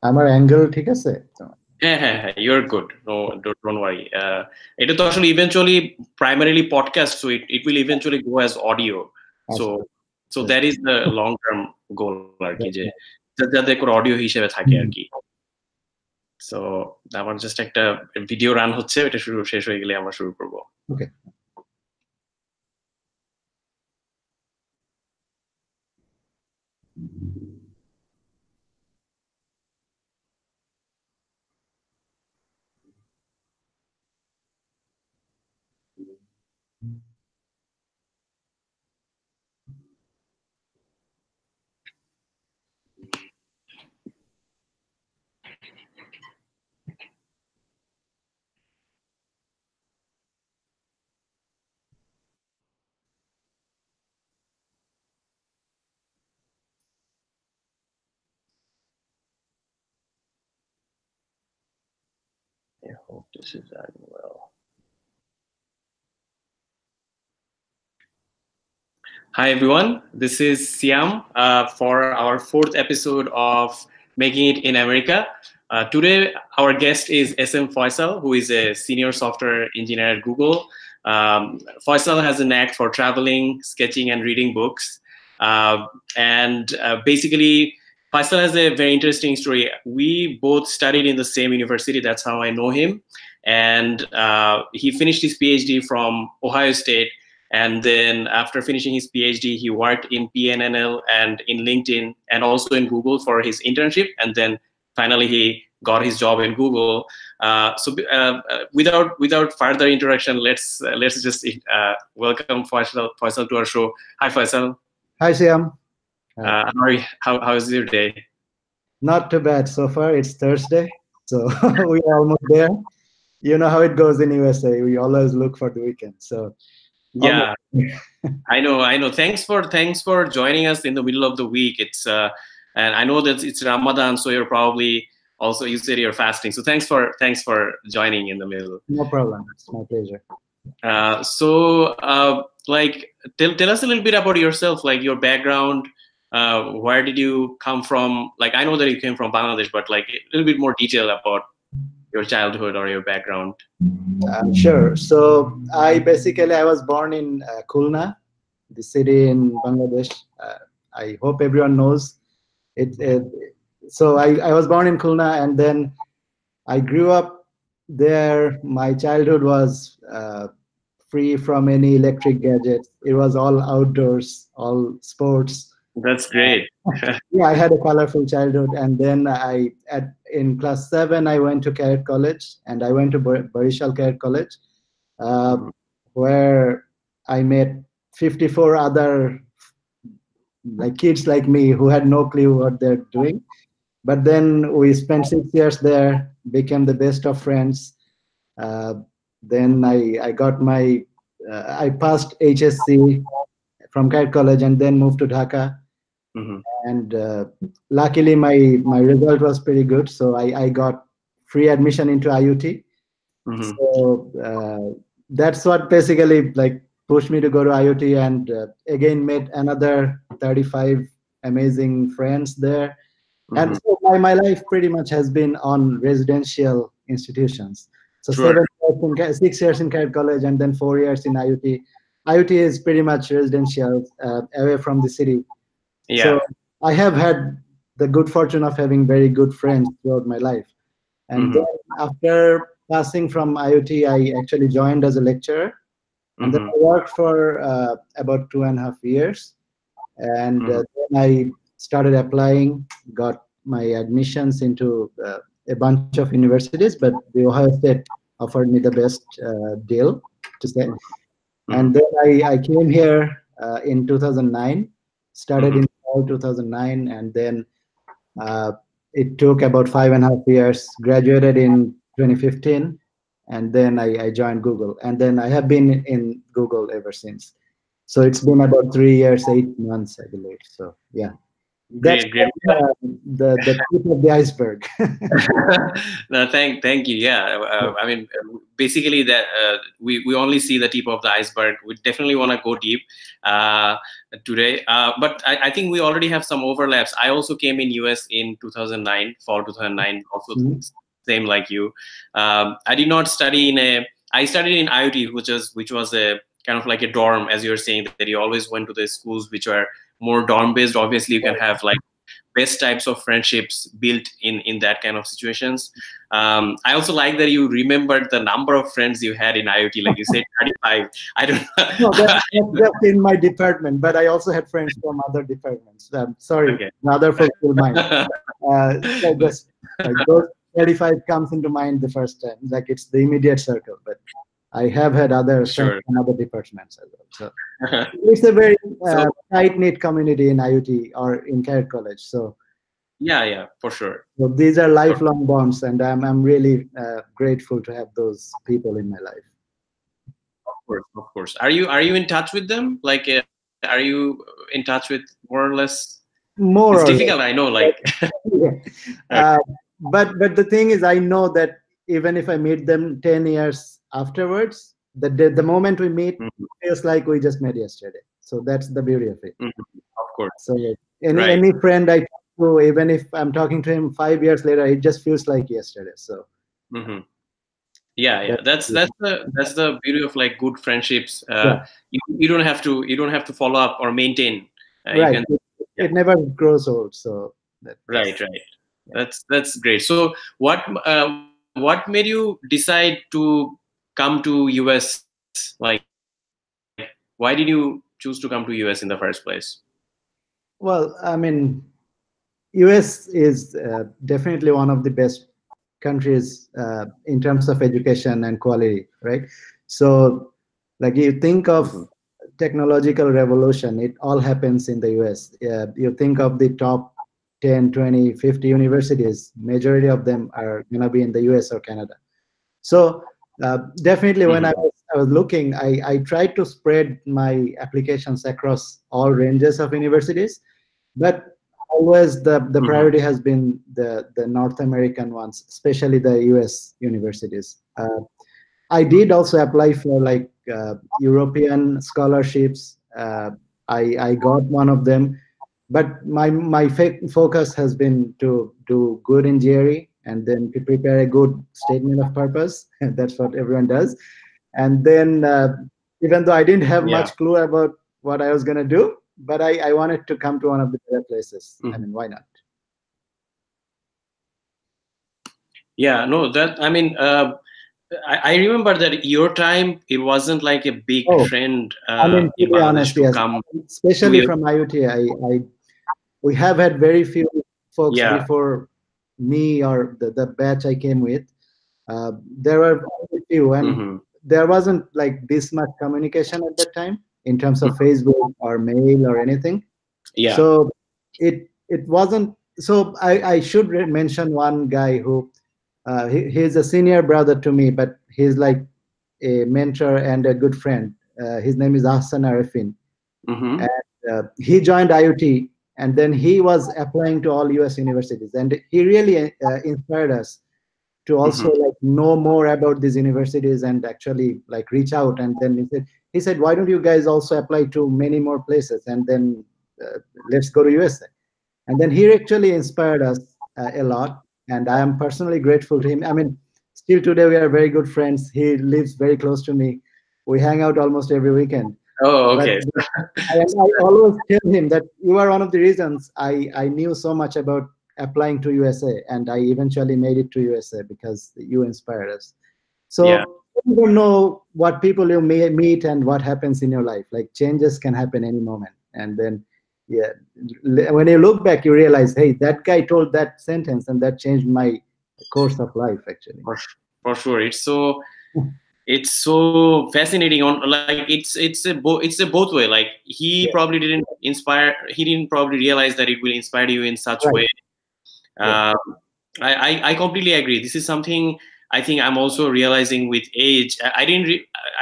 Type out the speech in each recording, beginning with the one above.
আমার অ্যাঙ্গেল ঠিক আছে? হ্যাঁ, you're good. No, don't worry. এটা তো আসলে eventually primarily podcast, so it will eventually go as audio. So that is the long term goal আর কি, যে যাতে করে অডিও হিসেবে থাকে আর কি। সো আমার জাস্ট একটা ভিডিও রান হচ্ছে, এটা শেষ হয়ে গেলে আমরা শুরু করব। ওকে। I hope this is adding well. Hi everyone, this is Siam for our 4th episode of Making It in America. Today our guest is SM Faisal, who is a senior software engineer at Google. Faisal has a knack for traveling, sketching, and reading books. Basically, Faisal has a very interesting story. We both studied in the same university. That's how I know him. And he finished his PhD from Ohio State. And then after finishing his PhD, he worked in PNNL and in LinkedIn and also in Google for his internship. And then finally he got his job in Google. Without further introduction, let's just welcome Faisal to our show. Hi, Faisal. Hi, Siam. How is your day? Not too bad so far. It's Thursday, so we are almost there. You know how it goes in USA. We always look for the weekend. So yeah, I know. Thanks for joining us in the middle of the week. It's and I know that it's Ramadan, so you're probably also, you said you're fasting. So thanks for joining in the middle. No problem. It's my pleasure. Like tell us a little bit about yourself, like your background. Where did you come from? Like I know that you came from Bangladesh, but like a little bit more detail about your childhood or your background. Sure. So I was born in Khulna, the city in Bangladesh. I hope everyone knows it. So I was born in Khulna, and then I grew up there. My childhood was free from any electric gadgets. It was all outdoors, all sports. That's great. Yeah, I had a colorful childhood, and then in class 7 I went to Cadet College, and I went to Barishal Cadet College, where I met 54 other like kids like me who had no clue what they're doing. But then we spent 6 years there, became the best of friends. Then I got I passed HSC from Cadet College, and then moved to Dhaka. And luckily my result was pretty good, so I got free admission into IUT. So that's what basically like pushed me to go to IUT, and again met another 35 amazing friends there. And so my life pretty much has been on residential institutions. So 6 years in Cadet College, and then 4 years in IUT. IUT is pretty much residential, away from the city. Yeah. So I have had the good fortune of having very good friends throughout my life. And then after passing from IUT, I actually joined as a lecturer. And then I worked for about 2.5 years. And then I started applying, got my admissions into a bunch of universities, but the Ohio State offered me the best deal, to say. And then I came here in 2009, started in 2009, and then it took about 5.5 years, graduated in 2015, and then I joined Google. And then I have been in Google ever since. So it's been about 3 years, 8 months, I believe. So yeah. That's Great, great. the tip of the iceberg. No, thank you. Yeah, I mean, basically that we only see the tip of the iceberg. We definitely want to go deep today, but I think we already have some overlaps. I also came in US in 2009, fall 2009, also same like you. I did not study in a. I studied in IUT, which was a kind of like a dorm, as you're saying that you always went to the schools which are more dorm based. Obviously, you can have like best types of friendships built in that kind of situations. I also like that you remembered the number of friends you had in IoT, like you said 35. I don't No, know. that's just in my department, but I also had friends from other departments. Sorry, Okay. other folks will mind. So just those 35 comes into mind the first time, like it's the immediate circle, but I have had other friends from other departments as well. So it's a very tight-knit community in IUT or in Carrot College. So yeah, for sure. So these are lifelong bonds, and I'm really grateful to have those people in my life. Of course. Are you in touch with them? Like, are you in touch with more or less? More it's or difficult, less. I know. Like, but the thing is, I know that even if I meet them 10 years afterwards, the moment we meet feels like we just met yesterday. So that's the beauty of it. Of course. So any friend I talk to, even if I'm talking to him 5 years later, it just feels like yesterday. So. Yeah, that's the beauty of like good friendships. Yeah. You don't have to follow up or maintain. Right. It never grows old. So right. That's great. So what made you decide to come to US? Like, why did you choose to come to US in the first place? Well, I mean, US is definitely one of the best countries in terms of education and quality, right? So, like you think of technological revolution, it all happens in the US. You think of the top 10, 20, 50 universities, majority of them are going to be in the US or Canada. So definitely when I was looking, I tried to spread my applications across all ranges of universities, but always the priority has been the North American ones, especially the US universities. I did also apply for like European scholarships. I got one of them, but my focus has been to do good in GRE and then to prepare a good statement of purpose. That's what everyone does. And then even though I didn't have much clue about what I was going to do, but I wanted to come to one of the better places. I mean, why not? Yeah, no, that, I mean, I remember that your time, it wasn't like a big trend I mean, to be honest, yes. come. Especially from IoT, we have had very few folks before me or the batch I came with. There were a few, and there wasn't like this much communication at that time in terms of Facebook or mail or anything. Yeah. So it wasn't. So I should mention one guy who he's a senior brother to me, but he's like a mentor and a good friend. His name is Ahsan Arifin. And he joined IoT, and then he was applying to all US universities, and he really inspired us to also like know more about these universities and actually like reach out. And then he said, why don't you guys also apply to many more places, and then let's go to USA. And then he actually inspired us a lot, and I am personally grateful to him. I mean, still today we are very good friends. He lives very close to me. We hang out almost every weekend. Oh, okay. I always tell him that you are one of the reasons I knew so much about applying to USA, and I eventually made it to USA because you inspired us. So you don't know what people you may meet and what happens in your life. Like changes can happen any moment. And then, when you look back, you realize, hey, that guy told that sentence and that changed my course of life, actually. For sure. It's so fascinating. On like it's a both way. Like he probably didn't inspire. He didn't probably realize that it will inspire you in such way. I completely agree. This is something I think I'm also realizing with age. I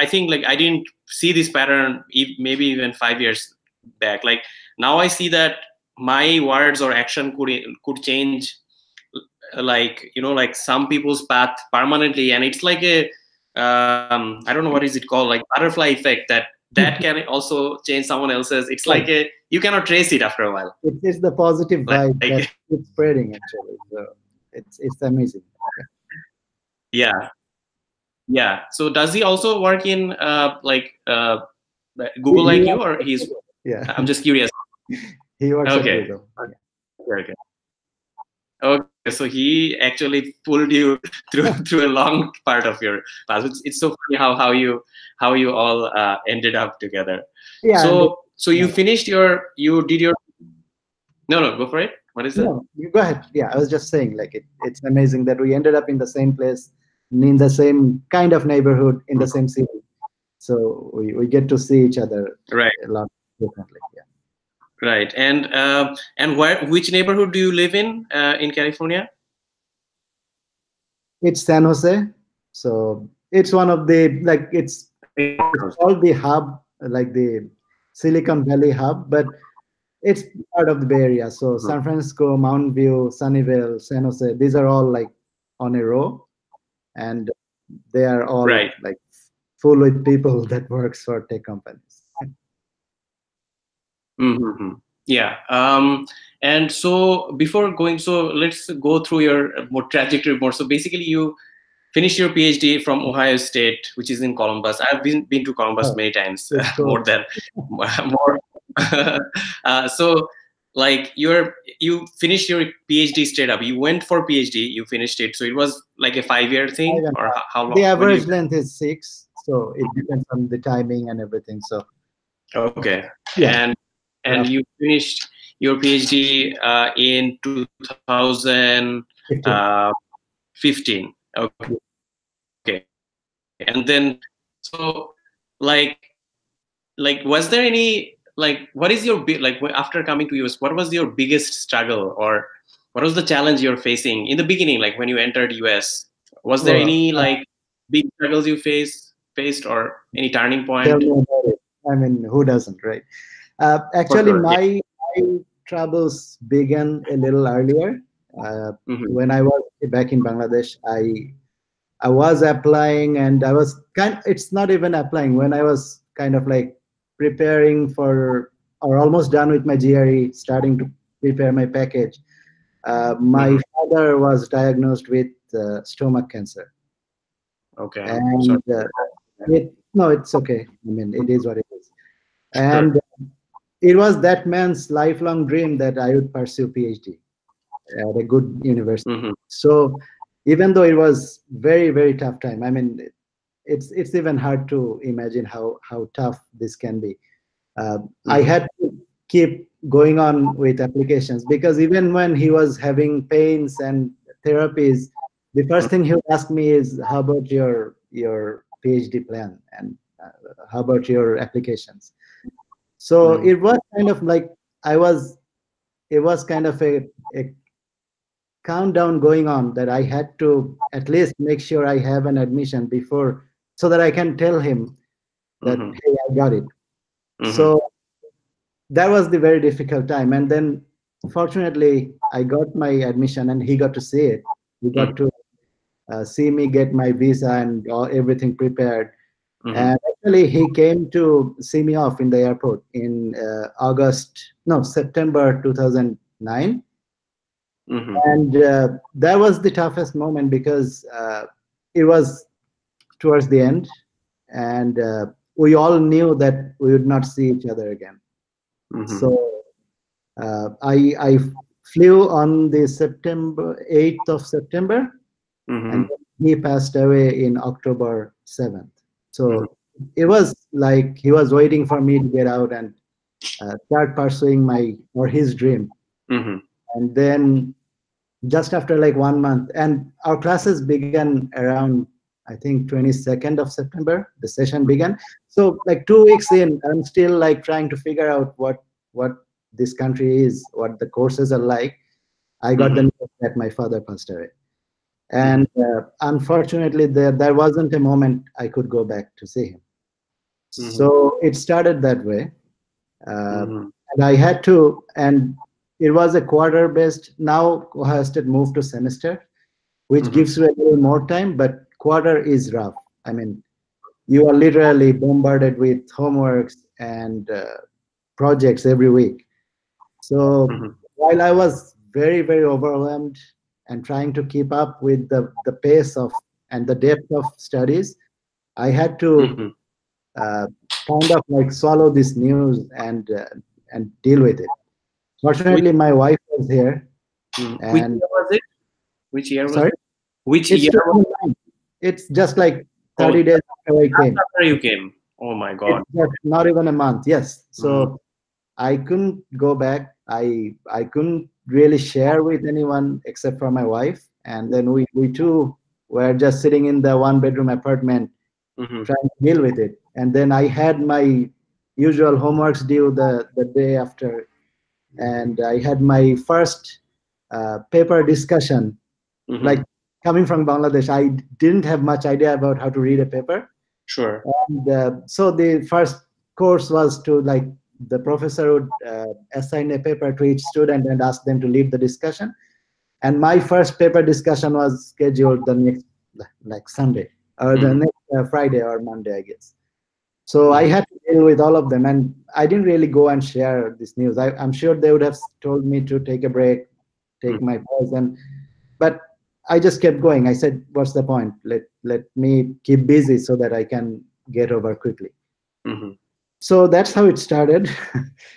think like I didn't see this pattern maybe even 5 years back. Like now I see that my words or action could change, like, you know, like some people's path permanently, and it's like a I don't know what is it called, like butterfly effect, that can also change someone else's. It's like a, you cannot trace it after a while. It's the positive vibe Like, that it's spreading actually. So it's amazing. yeah, yeah. So does he also work in Google like you, or he's? Yeah. I'm just curious. He works at Okay. Google. Okay. Okay, so he actually pulled you through a long part of your path. It's so funny how you all ended up together. Yeah. So you finished you did your. No, go for it. What is it? No, you go ahead. Yeah, I was just saying, like it's amazing that we ended up in the same place, in the same kind of neighborhood, in the same city. So we get to see each other right a lot differently. Yeah. Right. And which neighborhood do you live in California? It's San Jose. So it's one of the, like, it's called the hub, like the Silicon Valley hub, but it's part of the Bay Area. So San Francisco, Mountain View, Sunnyvale, San Jose, these are all like on a row, and they are all right. like full with people that works for tech companies. Mm-hmm. Yeah. And so before going, so let's go through your more trajectory more. So basically, you finished your PhD from Ohio State, which is in Columbus. I've been to Columbus many times, more than more. So, like, you finished your PhD straight up. You went for PhD, you finished it. So it was like a 5-year thing, or how long? The average length is 6, so it depends on the timing and everything. So. Okay. Yeah. And you finished your PhD in 2015. Okay. And then, so like was there any, like, what is your after coming to US, what was your biggest struggle, or what was the challenge you're facing in the beginning, like when you entered US? Was there any like big struggles you faced, or any turning point? Tell me about it. I mean, who doesn't, right? Actually, my troubles began a little earlier. When I was back in Bangladesh, I was applying, and I was it's not even applying, when I was kind of like preparing for, or almost done with my GRE, starting to prepare my package. My father was diagnosed with stomach cancer. Okay. And no, it's okay. I mean, it is what it is. And it was that man's lifelong dream that I would pursue PhD at a good university. So even though it was very, very tough time, I mean, it's even hard to imagine how tough this can be. I had to keep going on with applications, because even when he was having pains and therapies, the first thing he would ask me is, how about your PhD plan, and how about your applications? So it was kind of like it was kind of a countdown going on, that I had to at least make sure I have an admission before, so that I can tell him that, hey, I got it. So that was the very difficult time. And then fortunately, I got my admission, and he got to see it. He got to see me get my visa and everything prepared. And actually, he came to see me off in the airport in September 2009. And that was the toughest moment, because it was towards the end, and we all knew that we would not see each other again. So I flew on the 8th of September, and he passed away in October 7th. So it was like he was waiting for me to get out and start pursuing his dream. And then just after like 1 month, and our classes began around, I think, 22nd of September, the session began. So like 2 weeks in, I'm still like trying to figure out what this country is, what the courses are like. I got the news that my father passed away. And unfortunately, there wasn't a moment I could go back to see him. So it started that way. And I had to, and it was a quarter based. Now Ohio State moved to semester, which Mhm. gives you a little more time, but quarter is rough. I mean, you are literally bombarded with homeworks and projects every week. So Mhm. while I was very, very overwhelmed and trying to keep up with the pace of and the depth of studies, I had to Mhm. uh, kind of like swallow this news and deal with it. Which, Fortunately, my wife was here, which and year was it? Which year was sorry, it? Which it's year was 2009. It's just like oh, 30 days after I came. after you came? Oh my It's God. just not even a month. Yes, Mm. so I couldn't go back. I couldn't really share with anyone except for my wife, and then we two were just sitting in the one bedroom apartment Mhm. trying to deal with it. And then I had my usual homeworks due the day after, and I had my first paper discussion. Like Mhm. coming from Bangladesh, I didn't have much idea about how to read a paper. Sure. And so the first course was to like the professor would assign a paper to each student and ask them to lead the discussion. And my first paper discussion was scheduled the next like Sunday or the Mhm. next Friday or Monday, I guess. So I Mhm. had to deal with all of them, and I didn't really go and share this news. I'm sure they would have told me to take a break, take my pause, and but I just kept going. I said, "What's the point? Let me keep busy so that I can get over quickly." Mhm. So that's how it started.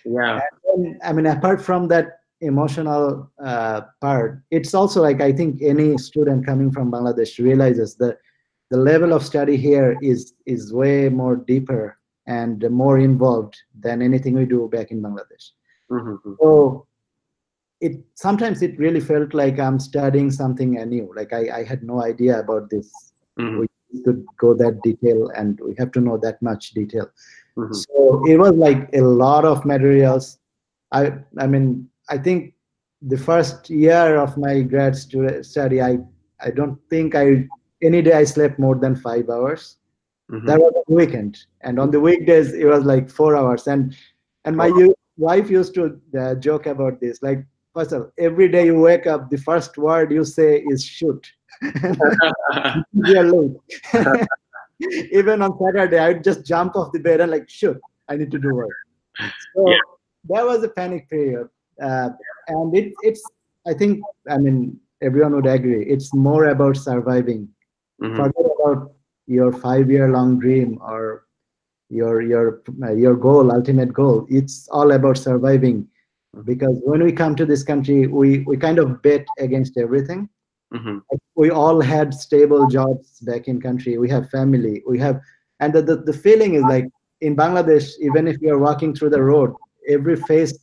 Yeah. And then, I mean, apart from that emotional part, it's also like I think any student coming from Bangladesh realizes that the level of study here is way more deeper and more involved than anything we do back in Bangladesh. Mhm. So it sometimes it really felt like I'm studying something new. Like I had no idea about this. Mhm. We could go that detail and we have to know that much detail. Mhm. So it was like a lot of materials. I mean I think the first year of my study I don't think I any day I slept more than 5 hours. That Mhm. was on the weekend, and on the weekdays it was like 4 hours. And my Oh. wife used to joke about this. Like, Faisal, every day you wake up, the first word you say is shoot. We are late. Even on Saturday, I'd just jump off the bed and like, shoot, I need to do work. Yeah. So that was a panic period, uh, and it's. I think I mean everyone would agree. It's more about surviving. Mhm. Forget about your 5 year long dream or your goal, ultimate goal. It's all about surviving, Mhm. because when we come to this country, we kind of bet against everything. Mhm. We all had stable jobs back in country. We have family. We have, and the feeling is like in Bangladesh, even if you're walking through the road, every face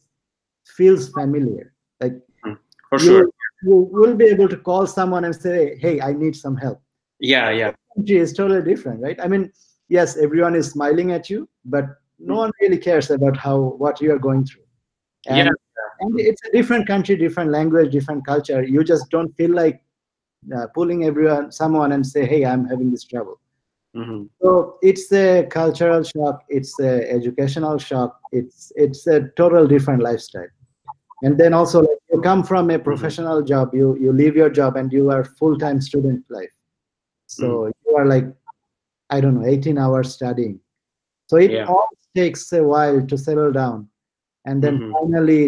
feels familiar. Like Mhm. For sure. you will be able to call someone and say, "Hey, I need some help." Yeah. Yeah. Country is totally different, right? I mean, yes, everyone is smiling at you, but no Mhm. one really cares about what you are going through. Yeah. And Mhm. it's a different country, different language, different culture. You just don't feel like pulling someone and say, "Hey, I'm having this trouble." Mhm. So it's a cultural shock. It's a educational shock. It's a total different lifestyle. And then also, like, you come from a Mhm. professional job. You leave your job and you are full time student life. Mhm. So you are like I don't know 18 hours studying. So it Yeah. all takes a while to settle down, and then Mhm. finally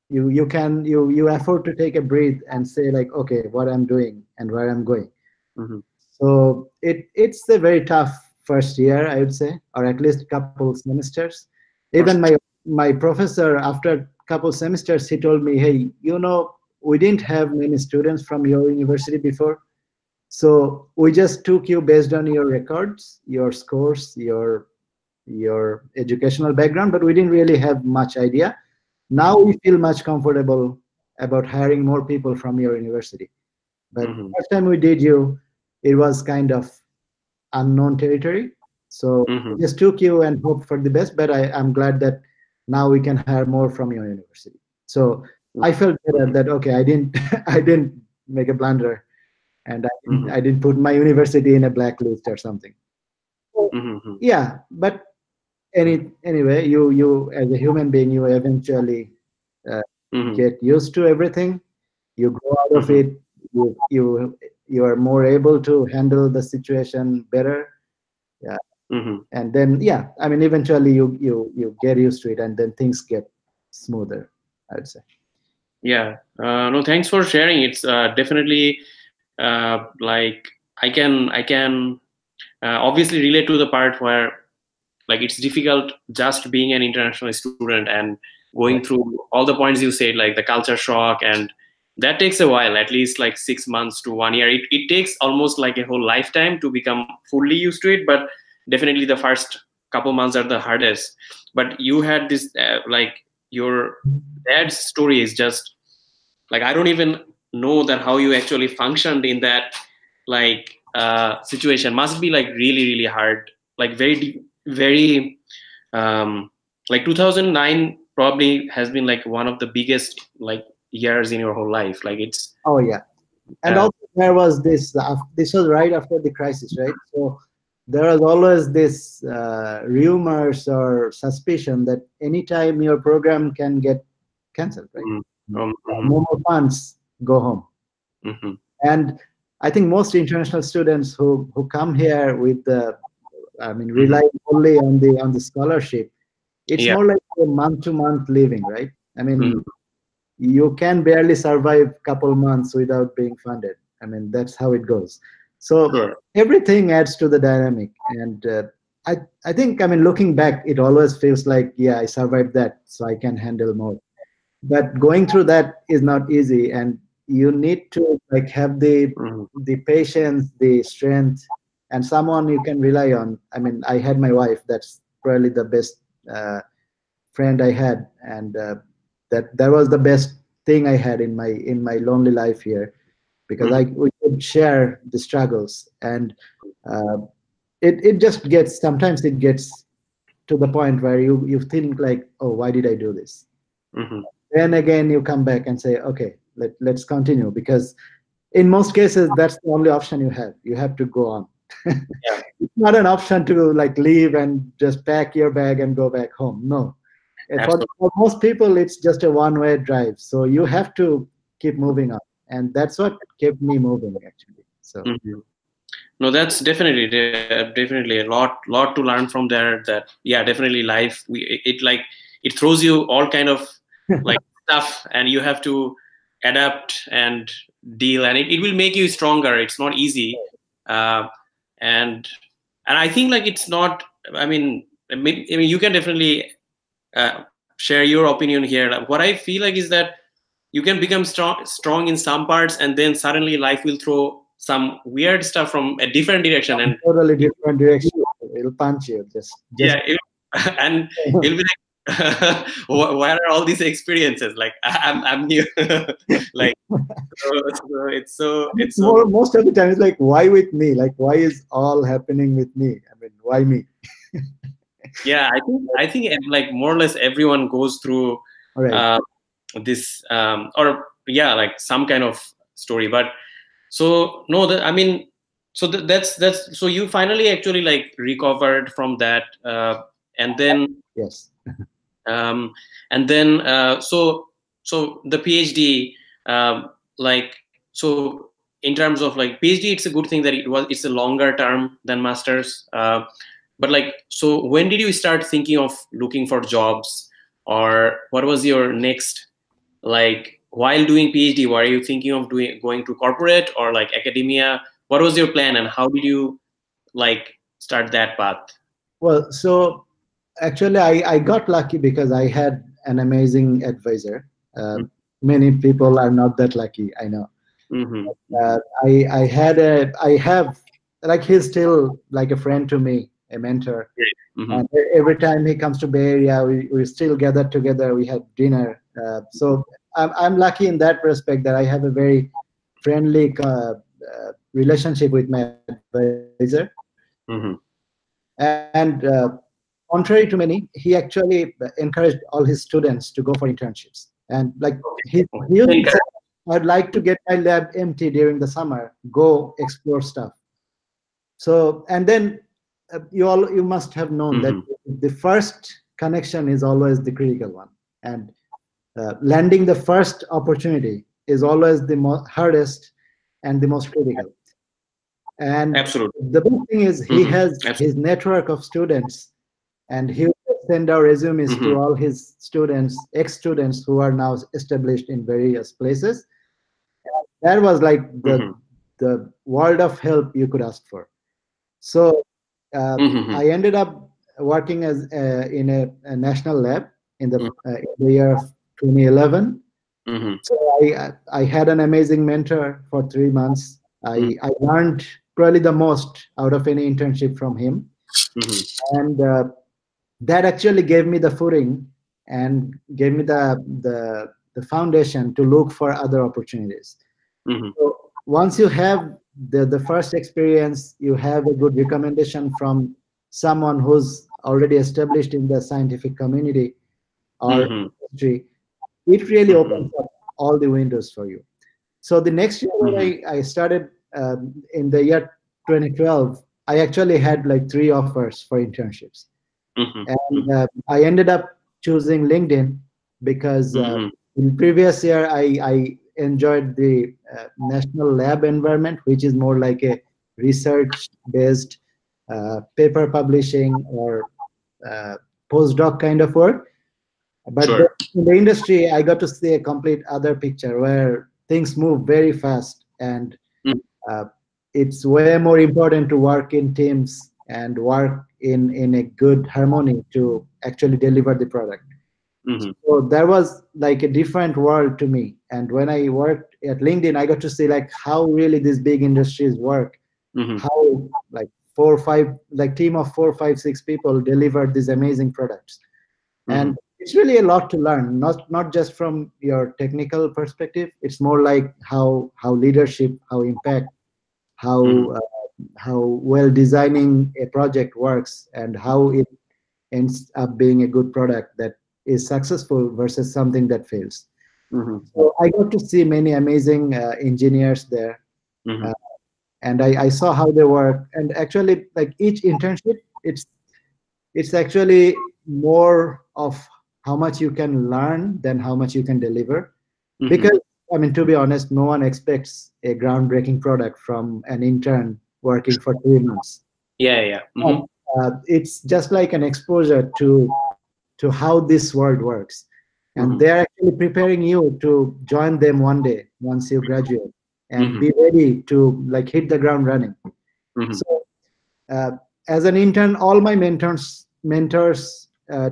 you afford to take a breath and say like, okay, what I'm doing and where I'm going. Mhm. So it's a very tough first year, I would say, or at least couple semesters. For Even sure. my professor, after couple semesters, he told me, hey, we didn't have many students from your university before, so we just took you based on your records, your scores, your educational background, but we didn't really have much idea. Now we feel much comfortable about hiring more people from your university. But Mhm. first time we did you, it was kind of unknown territory. So we Mhm. just took you and hope for the best. But I'm glad that now we can hire more from your university. So I felt better Mhm. that okay, I didn't I didn't make a blunder, and Mhm. I didn't put my university in a blacklist or something. So, Mhm. yeah, but anyway, you as a human being, you eventually get used to everything. You grow out of it. You are more able to handle the situation better. Yeah. And then, yeah, I mean, eventually you get used to it, and then things get smoother, I would say. Yeah. No, thanks for sharing. It's definitely like I can obviously relate to the part where like it's difficult just being an international student and going through all the points you said, like the culture shock, and that takes a while, at least like 6 months to 1 year. It takes almost like a whole lifetime to become fully used to it, but definitely the first couple months are the hardest. But you had this like your dad's story is just like I don't even know that how you actually functioned in that like situation. Must be like really hard, like very like 2009 probably has been like one of the biggest like years in your whole life. Like it's Oh yeah, and also there was this. This was right after the crisis, right? So there was always this rumors or suspicion that anytime your program can get cancelled, right? No more funds, go home. And I think most international students who come here with the, I mean, rely only on the scholarship. It's more like a month-to-month living, right? I mean, you can barely survive a couple months without being funded. I mean, that's how it goes. So everything adds to the dynamic, and I think, I mean, looking back, it always feels like, yeah, I survived that, so I can handle more. But going through that is not easy, and you need to like have the patience, the strength, and someone you can rely on. I mean, I had my wife. That's probably the best friend I had, and that was the best thing I had in my lonely life here, because we could share the struggles, and it just gets, sometimes it gets to the point where you think like, oh, why did I do this? Then again you come back and say, okay, let's continue, because in most cases that's the only option you have. You have to go on. It's not an option to like leave and just pack your bag and go back home. No. For most people it's just a one-way drive, so you have to keep moving on, and that's what kept me moving, actually. So no, that's definitely a lot to learn from there. That yeah, definitely life it like it throws you all kind of like stuff, and you have to adapt and deal, and it will make you stronger. It's not easy, and I think like it's not, I mean you can definitely share your opinion here. Like, what I feel like is that you can become strong in some parts, and then suddenly life will throw some weird stuff from a different direction, and totally different direction. It'll punch you just yeah, and it'll be like, where are all these experiences? Like I'm new. Like so it's so most of the time it's like, why with me? Like, why is all happening with me? I mean, why me? Yeah, I think like more or less everyone goes through this or yeah, like some kind of story. But so no, I mean, so that's so you finally actually like recovered from that, and then yes, and then so the PhD, like so in terms of like PhD, it's a good thing that it's a longer term than masters. But like, so when did you start thinking of looking for jobs, or what was your next, like while doing PhD, were you thinking of going to corporate or like academia? What was your plan, and how did you like start that path? Well, so actually I got lucky because I had an amazing advisor. Many people are not that lucky, I know. I have, like, he's still like a friend to me, a mentor. And every time he comes to Bay Area, we still gather together. We have dinner. So I'm lucky in that respect, that I have a very friendly relationship with my advisor. And contrary to many, he actually encouraged all his students to go for internships. And like he said, I'd like to get my lab empty during the summer. Go explore stuff. So, and then you must have known that the first connection is always the critical one. And landing the first opportunity is always the hardest and the most critical. And Absolutely. the big thing is he has his network of students, and he will send our resumes to all his students, ex-students who are now established in various places. That was like the world of help you could ask for. So I ended up working as in a national lab in the year of 2011. So I had an amazing mentor for 3 months. I learned probably the most out of any internship from him, and that actually gave me the footing and gave me the foundation to look for other opportunities. So once you have the first experience, you have a good recommendation from someone who's already established in the scientific community or industry, it really opens up all the windows for you. So the next year when I started in the year 2012, I actually had like 3 offers for internships. And I ended up choosing LinkedIn because in previous year I enjoyed the national lab environment, which is more like a research-based paper publishing or postdoc kind of work. But in the industry, I got to see a complete other picture where things move very fast, and it's way more important to work in teams and work in a good harmony to actually deliver the product. So that was like a different world to me. And when I worked at LinkedIn, I got to see like how really these big industries work, how like 4 or 5, like team of 4, 5, 6 people delivered these amazing products. And it's really a lot to learn, not just from your technical perspective. It's more like how leadership, how impact, how well designing a project works, and how it ends up being a good product that is successful versus something that fails. So I got to see many amazing engineers there, and I saw how they work. And actually, like each internship, it's actually more of how much you can learn than how much you can deliver. Because, I mean, to be honest, no one expects a groundbreaking product from an intern working for 3 months. It's just like an exposure to how this world works. And they're actually preparing you to join them one day once you graduate and be ready to like hit the ground running. So as an intern, all my mentors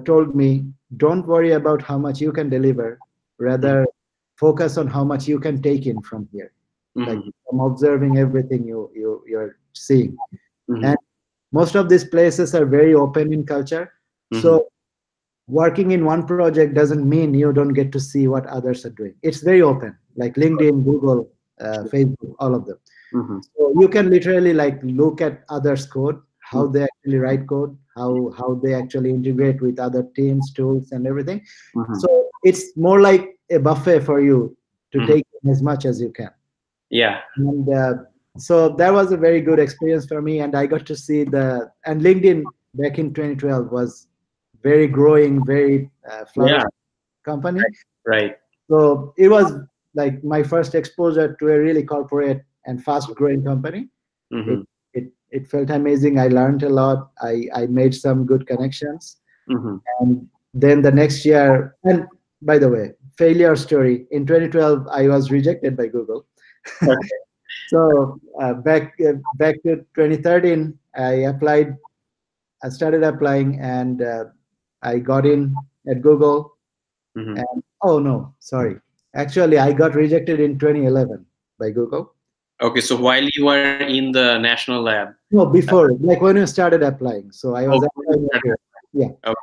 told me, don't worry about how much you can deliver, rather focus on how much you can take in from here. Like from observing everything you're seeing. And most of these places are very open in culture. So working in one project doesn't mean you don't get to see what others are doing. It's very open, like LinkedIn, Google, Facebook, all of them. So you can literally like look at others' code, how they actually write code, how they actually integrate with other teams, tools, and everything. So it's more like a buffet for you to take as much as you can. And so that was a very good experience for me, and I got to see and LinkedIn back in 2012 was very growing, very flourishing company. So it was like my first exposure to a really corporate and fast growing company. It felt amazing. I learned a lot. I made some good connections. And then the next year, and by the way, failure story, in 2012, I was rejected by Google. So back to 2013, I started applying, and I got in at Google. And oh no, sorry. Actually, I got rejected in 2011 by Google. Okay, so while you were in the national lab? No, before, like when you started applying. So I was applying. Okay.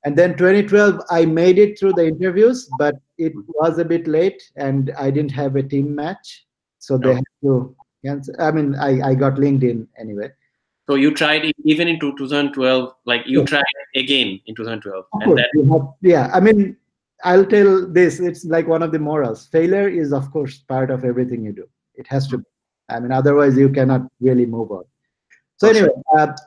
And then 2012, I made it through the interviews, but it was a bit late, and I didn't have a team match. So they had to cancel. I mean, I got LinkedIn anyway. So you tried it even in 2012, like you tried again in 2012. Yeah, I mean, I'll tell this, it's like one of the morals. Failure is, of course, part of everything you do. It has to be. I mean, otherwise you cannot really move on. So anyway,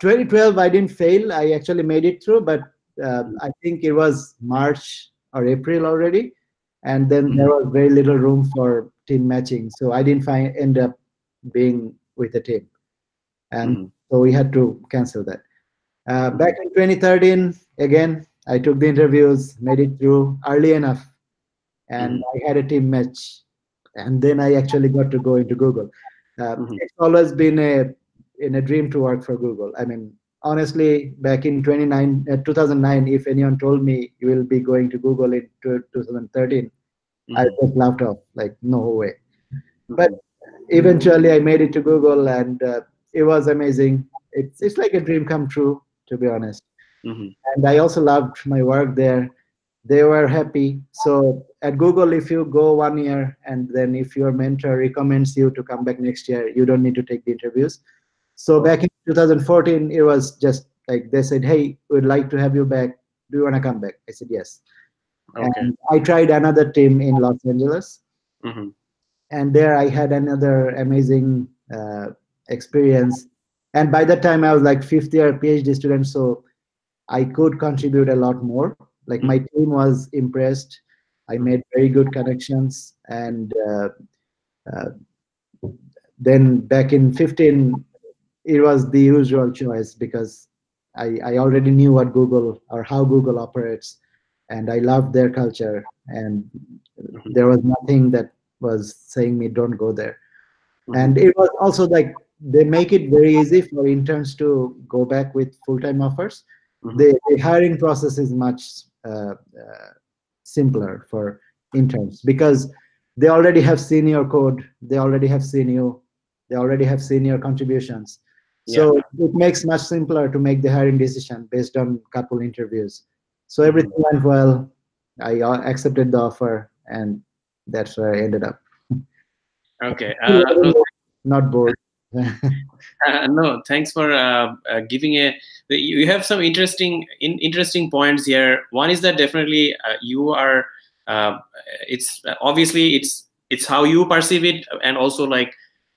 2012, I didn't fail. I actually made it through, but I think it was March or April already, and then Mhm. there was very little room for team matching. So I didn't end up being with the team, and Mhm. so we had to cancel that. Back Mhm. in 2013, again, I took the interviews, made it through early enough, and Mhm. I had a team match, and then I actually got to go into Google. Mhm. It's always been a dream to work for Google. I mean, honestly, back in 2009, if anyone told me you will be going to Google in 2013, I Mhm. just laughed off, like, no way. But Mhm. eventually, I made it to Google, and it was amazing. It's like a dream come true, to be honest. Mhm. And I also loved my work there. They were happy. So at Google, if you go 1 year and then if your mentor recommends you to come back next year, you don't need to take the interviews. So back in 2014, it was just like they said, "Hey, we'd like to have you back. Do you want to come back?" I said yes. Okay. And I tried another team in Los Angeles, Mhm. and there I had another amazing experience. And by that time, I was like fifth year PhD student, so I could contribute a lot more. Like my Mhm. team was impressed. I Mhm. made very good connections, and uh, then back in 15, it was the usual choice because I already knew what Google or how Google operates, and I loved their culture, and Mhm. there was nothing that was saying me don't go there. Mhm. And it was also like they make it very easy for interns to go back with full-time offers. Mhm. The hiring process is much simpler for interns because they already have senior code, they already have seen you, they already have senior contributions. Yeah. So it makes much simpler to make the hiring decision based on couple interviews. So everything Mhm. went well. I accepted the offer, and that's where I ended up. Okay. Still loving No, it, not bored. no, thanks for giving a. You have some interesting points here. One is that definitely you are. Uh, it's obviously it's how you perceive it, and also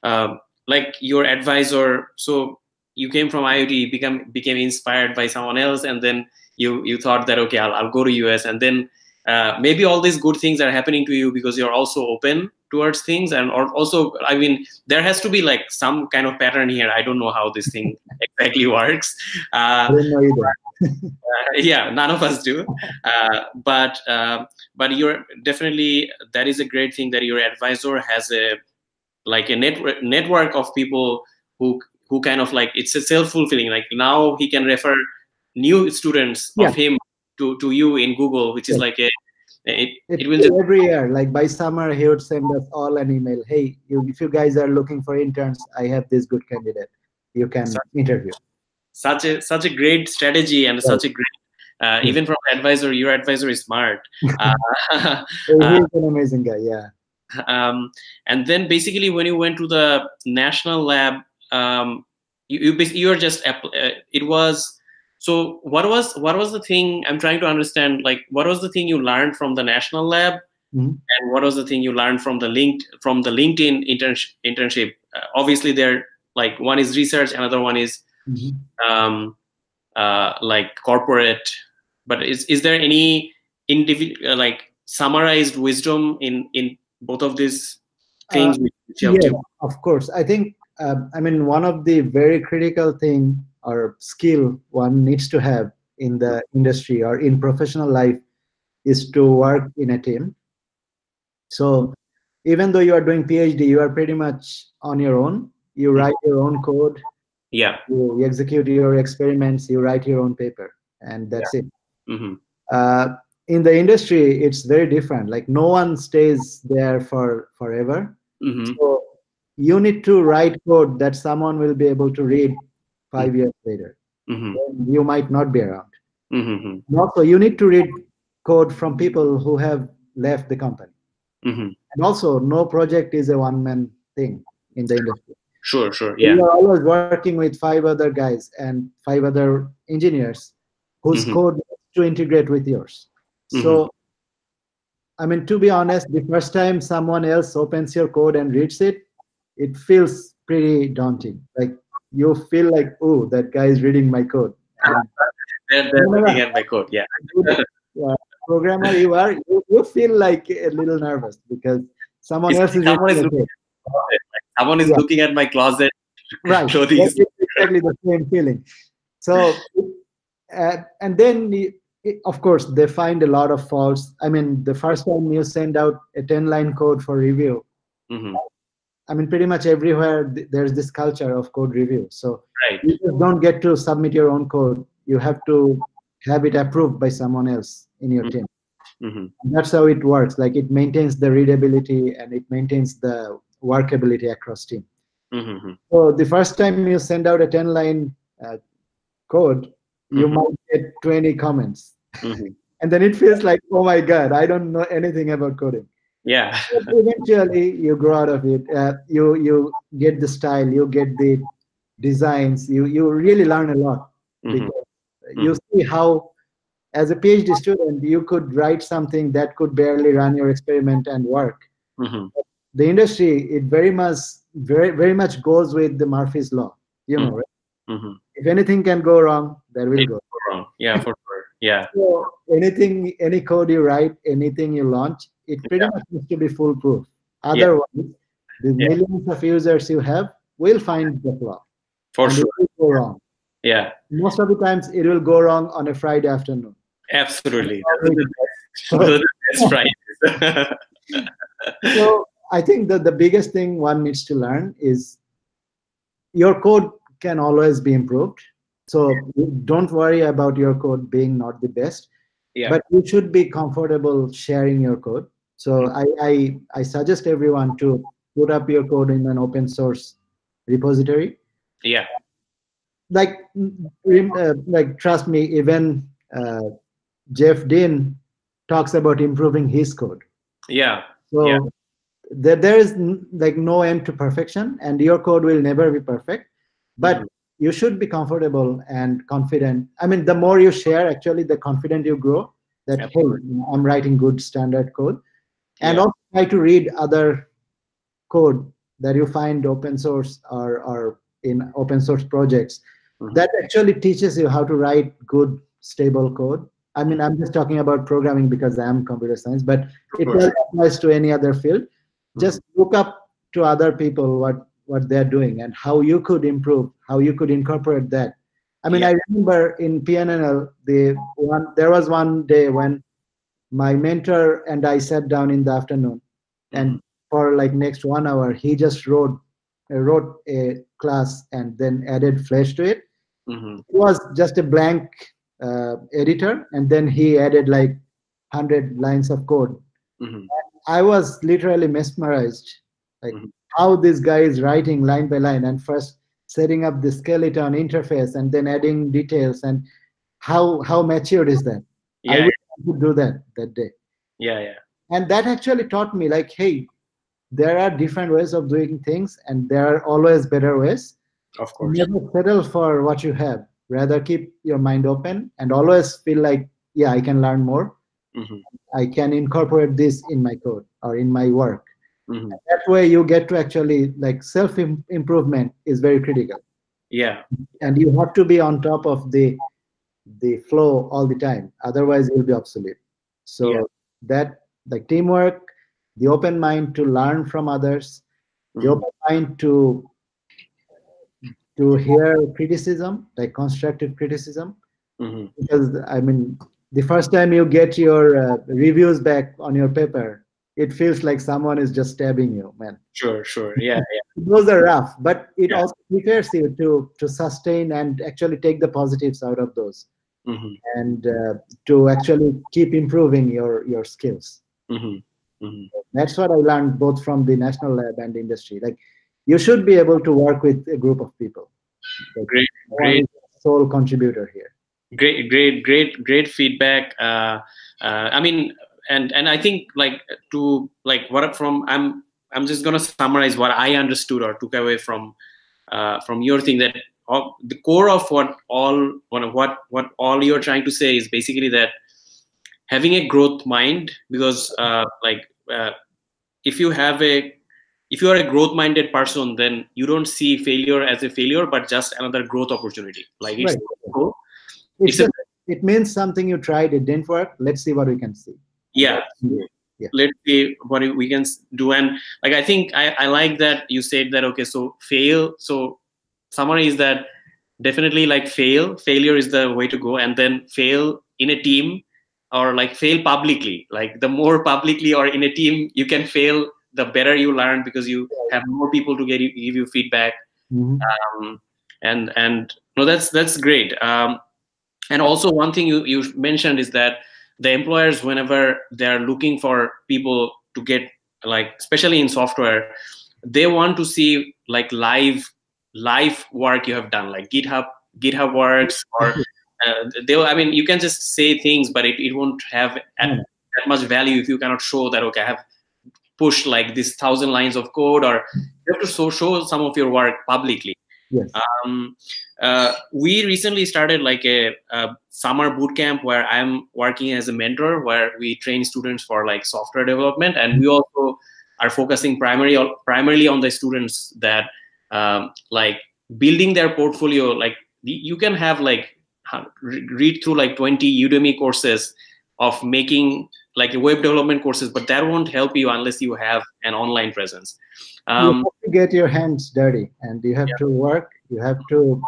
uh, like your advisor. So you came from IoT, became inspired by someone else, and then you thought that okay, I'll go to US, and then maybe all these good things are happening to you because you're also open towards things, and or also I mean there has to be like some kind of pattern here. I don't know how this thing exactly works. I don't know either. Yeah, none of us do. But you're definitely, that is a great thing that your advisor has a like a network of people who kind of like, it's a self-fulfilling, like now he can refer new students Yeah, of him to you in Google, which is yes. like a it, It's it will just every year. Like by summer, he would send us all an email. Hey, if you guys are looking for interns, I have this good candidate. You can interview. such a great strategy, and Right. such a great even from advisor, your advisor is smart. uh, uh, He's an amazing guy. Yeah. um, and then basically when you went to the national lab, you're just it was, so what was the thing, I'm trying to understand, like what was the thing you learned from the national lab, Mhm. and what was the thing you learned from the LinkedIn internship? Obviously there, like one is research, another one is Mhm. um, like corporate, but is there any individual like summarized wisdom in both of these Uh, things which helped yes, you? of course. I think, I mean, one of the very critical thing or skill one needs to have in the industry or in professional life is to work in a team. So even though you are doing PhD, you are pretty much on your own. You Mhm. write your own code, Yeah. you execute your experiments, you write your own paper, and Yeah. that's it. Hmm. Uh, in the industry, it's very different. Like no one stays there for forever. Hmm. So you need to write code that someone will be able to read 5 years later. Hmm. Then you might not be around. Hmm. And also, you need to read code from people who have left the company. Hmm. And also, no project is a one-man thing in the industry. Sure, So yeah. you are always working with five other guys and five other engineers whose Hmm. code needs to integrate with yours. Hmm. So, I mean, to be honest, the first time someone else opens your code and reads it, it feels pretty daunting. Like you feel like, oh, that guy is reading my code. And They're whenever looking at my code, yeah. I do that, programmer you are, you feel like a little nervous because someone It's else like is someone is reading looking it. at my closet. Like someone is Yeah, looking at my closet right. clothing. That's exactly the same feeling. So, and then, of course, they find a lot of faults. I mean, the first time you send out a 10-line code for review, Hmm. I mean, pretty much everywhere there's this culture of code review. So Right. you just don't get to submit your own code. You have to have it approved by someone else in your team. Mm-hmm. That's how it works. Like it maintains the readability and it maintains the workability across team. Mm-hmm. So the first time you send out a 10-line code, you Mm-hmm. might get 20 comments. Mm-hmm. And then it feels like, oh my God, I don't know anything about coding. Yeah. But eventually you grow out of it. You get the style, you get the designs, you really learn a lot Mm-hmm. because you see how, as a PhD student, you could write something that could barely run your experiment and work. Mm-hmm. The industry, it very much goes with the Murphy's law, right? Mm-hmm. If anything can go wrong, that will It's go. wrong. Yeah, for sure. Yeah. So any code you write, anything you launch, it pretty Yeah. much needs to be foolproof. Yeah. Otherwise, the Yeah. millions of users you have will find the flaw For and sure. it will go wrong. Yeah. Most of the times, it will go wrong on a Friday afternoon. Absolutely. Those are the best prizes. So I think that the biggest thing one needs to learn is your code can always be improved. So don't worry about your code being not the best, Yeah. but you should be comfortable sharing your code. So I suggest everyone to put up your code in an open source repository. Yeah. Like trust me, even Jeff Dean talks about improving his code. Yeah. So Yeah. there is like no end to perfection, and your code will never be perfect, but you should be comfortable and confident. I mean, the more you share, actually, the confident you grow. That Absolutely. hey, I'm writing good standard code, and Yeah. also try to read other code that you find open source or in open source projects. That actually teaches you how to write good stable code. I mean, I'm just talking about programming because I'm computer science, but it course. applies to any other field. Just look up to other people what they're doing and how you could improve, how you could incorporate that. I mean, Yeah. I remember in PNNL, there was one day when my mentor and I sat down in the afternoon, and for like next 1 hour, he just wrote a class and then added Flash to it. Mm-hmm. It was just a blank editor, and then he added like 100 lines of code. Mm-hmm. I was literally mesmerized, like how this guy is writing line by line and first setting up the skeleton interface and then adding details, and how matured is that? I Yeah. wish I could do that day. Yeah. Yeah. And that actually taught me like, hey, there are different ways of doing things and there are always better ways. Of course. Never settle for what you have. Rather keep your mind open and always feel like, yeah, I can learn more. Mm-hmm. I can incorporate this in my code or in my work. Mm-hmm. That way you get to actually like self-improvement is very critical. Yeah. And you have to be on top of the flow all the time. Otherwise you'll be obsolete. So that like teamwork, the open mind to learn from others, the open mind to hear criticism, like constructive criticism. Because I mean, the first time you get your reviews back on your paper, it feels like someone is just stabbing you, man. Sure. Yeah. Those are rough, but it also prepares you to sustain and actually take the positives out of those, and to actually keep improving your skills. That's what I learned both from the national lab and the industry. Like, you should be able to work with a group of people. Like, Great. Sole contributor here. Great feedback. I mean, and I think like to like what from I'm just gonna summarize what I understood or took away from your thing, that the core of what all you're trying to say is basically that having a growth mind, because if you are a growth minded person, then you don't see failure as a failure but just another growth opportunity. Like it's Right. It's it means something you tried, it didn't work. Let's see what we can see. Yeah. Yeah. Let's see what we can do. And like, I think I like that you said that, okay, so fail. So summary is that definitely like failure is the way to go, and then fail in a team, or like fail publicly. Like the more publicly or in a team you can fail, the better you learn, because you have more people to give you feedback. And no, that's great. And also one thing you mentioned is that the employers, whenever they're looking for people to get, like especially in software, they want to see like live work you have done, like GitHub works, or I mean, you can just say things, but it won't have that much value if you cannot show that, okay, I have pushed like this 1,000 lines of code, or you have to show some of your work publicly. Yes. We recently started like a summer boot camp where I'm working as a mentor, where we train students for like software development, and we also are focusing primarily on the students that like building their portfolio. Like you can have like read through like 20 Udemy courses of making like web development courses, but that won't help you unless you have an online presence. You have to get your hands dirty, and you have to work. You have to,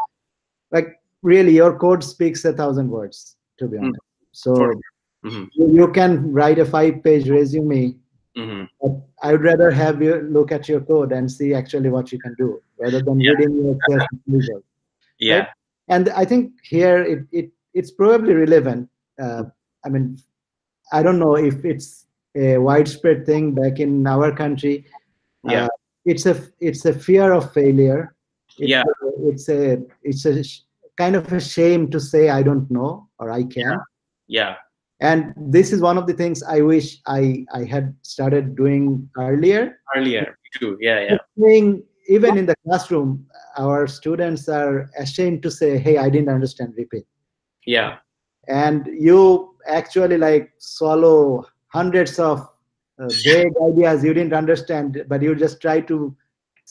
like, really, your code speaks 1,000 words, to be honest. So you can write a 5-page resume, but I would rather have you look at your code and see actually what you can do, rather than reading your test results. Yeah. Right? And I think here it's probably relevant. I mean, I don't know if it's a widespread thing back in our country. It's a fear of failure. It's a kind of a shame to say I don't know or I can't. And this is one of the things I wish I had started doing earlier. Me too. Even in the classroom, our students are ashamed to say, "Hey, I didn't understand. Repeat." And you actually like swallow hundreds of vague ideas you didn't understand, but you just try to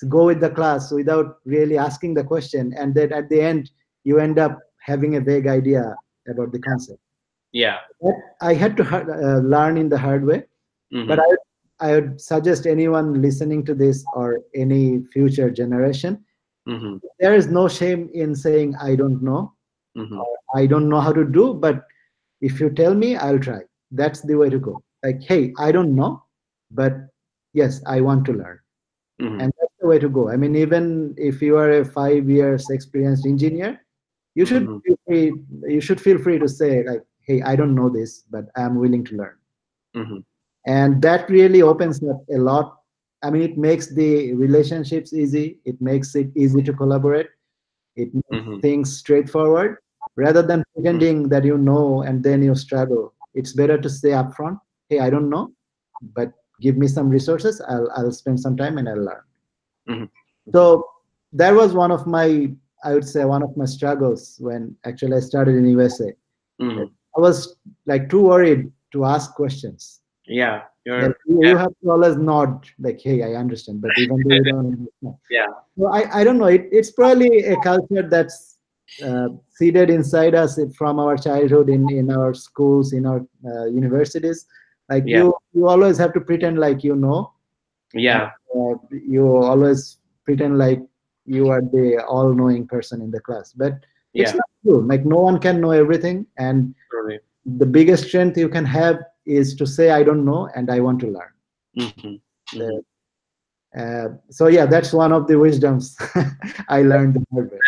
go with the class without really asking the question, and then at the end you end up having a vague idea about the concept. But I had to learn in the hard way. But I would suggest anyone listening to this, or any future generation, there is no shame in saying I don't know, or I don't know how to do, but if you tell me, I'll try. That's the way to go. Like, hey, I don't know, but yes, I want to learn. And that's the way to go. I mean, even if you are a 5 years experienced engineer, you should feel free to say like, hey, I don't know this, but I'm willing to learn. And that really opens up a lot. I mean, it makes the relationships easy. It makes it easy to collaborate. It makes things straightforward, rather than pretending that you know and then you struggle. It's better to say upfront, hey, I don't know, but give me some resources. I'll spend some time and I'll learn. So that was one of my, I would say, one of my struggles when actually I started in USA. I was like too worried to ask questions. You have to always nod like, hey, I understand, but even though you don't understand. So I don't know. It's probably a culture that's seeded inside us from our childhood, in our schools, in our universities. Like you always have to pretend like you know. You always pretend like you are the all-knowing person in the class, but it's not true. Like no one can know everything, and the biggest strength you can have is to say I don't know and I want to learn. So yeah, that's one of the wisdoms I learned the hard way.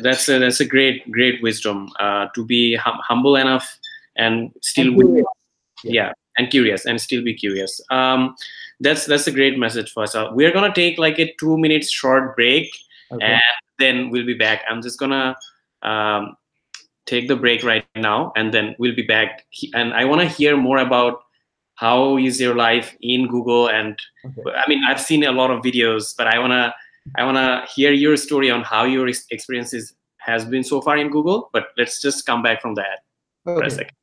That's a great wisdom, to be humble enough and still and curious and still be curious. That's a great message for us. We're gonna take like a 2 minutes short break, and then we'll be back. I'm just gonna take the break right now, and then we'll be back. And I want to hear more about how is your life in Google. And I mean, I've seen a lot of videos, but I wanna hear your story on how your experiences has been so far in Google. But let's just come back from that for a second.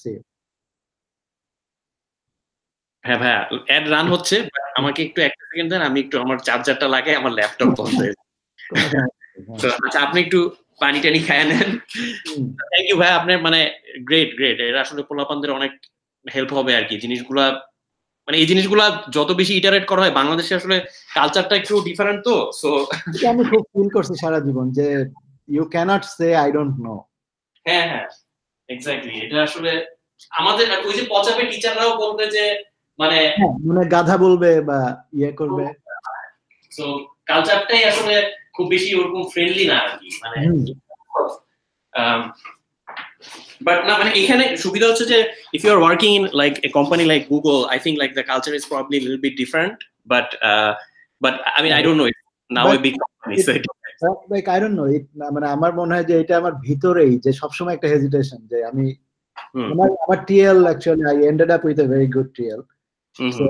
See you. হ্যাঁ ভাইয়া, add run হচ্ছে, আমাকে একটু 1 second then, আমি একটু আমার চার্জারটা লাগাই, আমার ল্যাপটপ বন্ধ হয়েছে। আচ্ছা, আপনি একটু পানি টানি খায় নেন। হুম। থ্যাংক ইউ ভাই, আপনার মানে গ্রেট এটা আসলে পোলাপানদের অনেক হেল্প হবে আর কি জিনিসগুলা, মানে এই জিনিসগুলা যত বেশি ইটারেট করা হয়, বাংলাদেশে আসলে কালচারটা একটু ডিফারেন্ট তো, সো আমি খুব ফিল করছি সারা জীবন যে you can't say I don't know. হ্যাঁ এক্স্যাক্টলি, এটা আসলে আমাদের ওই যে পচাপে টিচাররাও বলবে যে মানে মানে গাধা বলবে বা ইয়ে করবে, সো কালচারটাই আসলে খুব বেশি ওরকম ফ্রেন্ডলি না আর কি, মানে বাট না মানে এখানে সুবিধা হচ্ছে যে if you are working in like a company like Google, I think like the culture is probably a little bit different, but I mean I don't know, it's now a big company, so like I don't know, মানে আমার মনে হয় যে এটা আমার ভিতরেই যে সবসময় একটা হেজিটেশন যে আমি আমার TL actually I ended up with a very good TL, so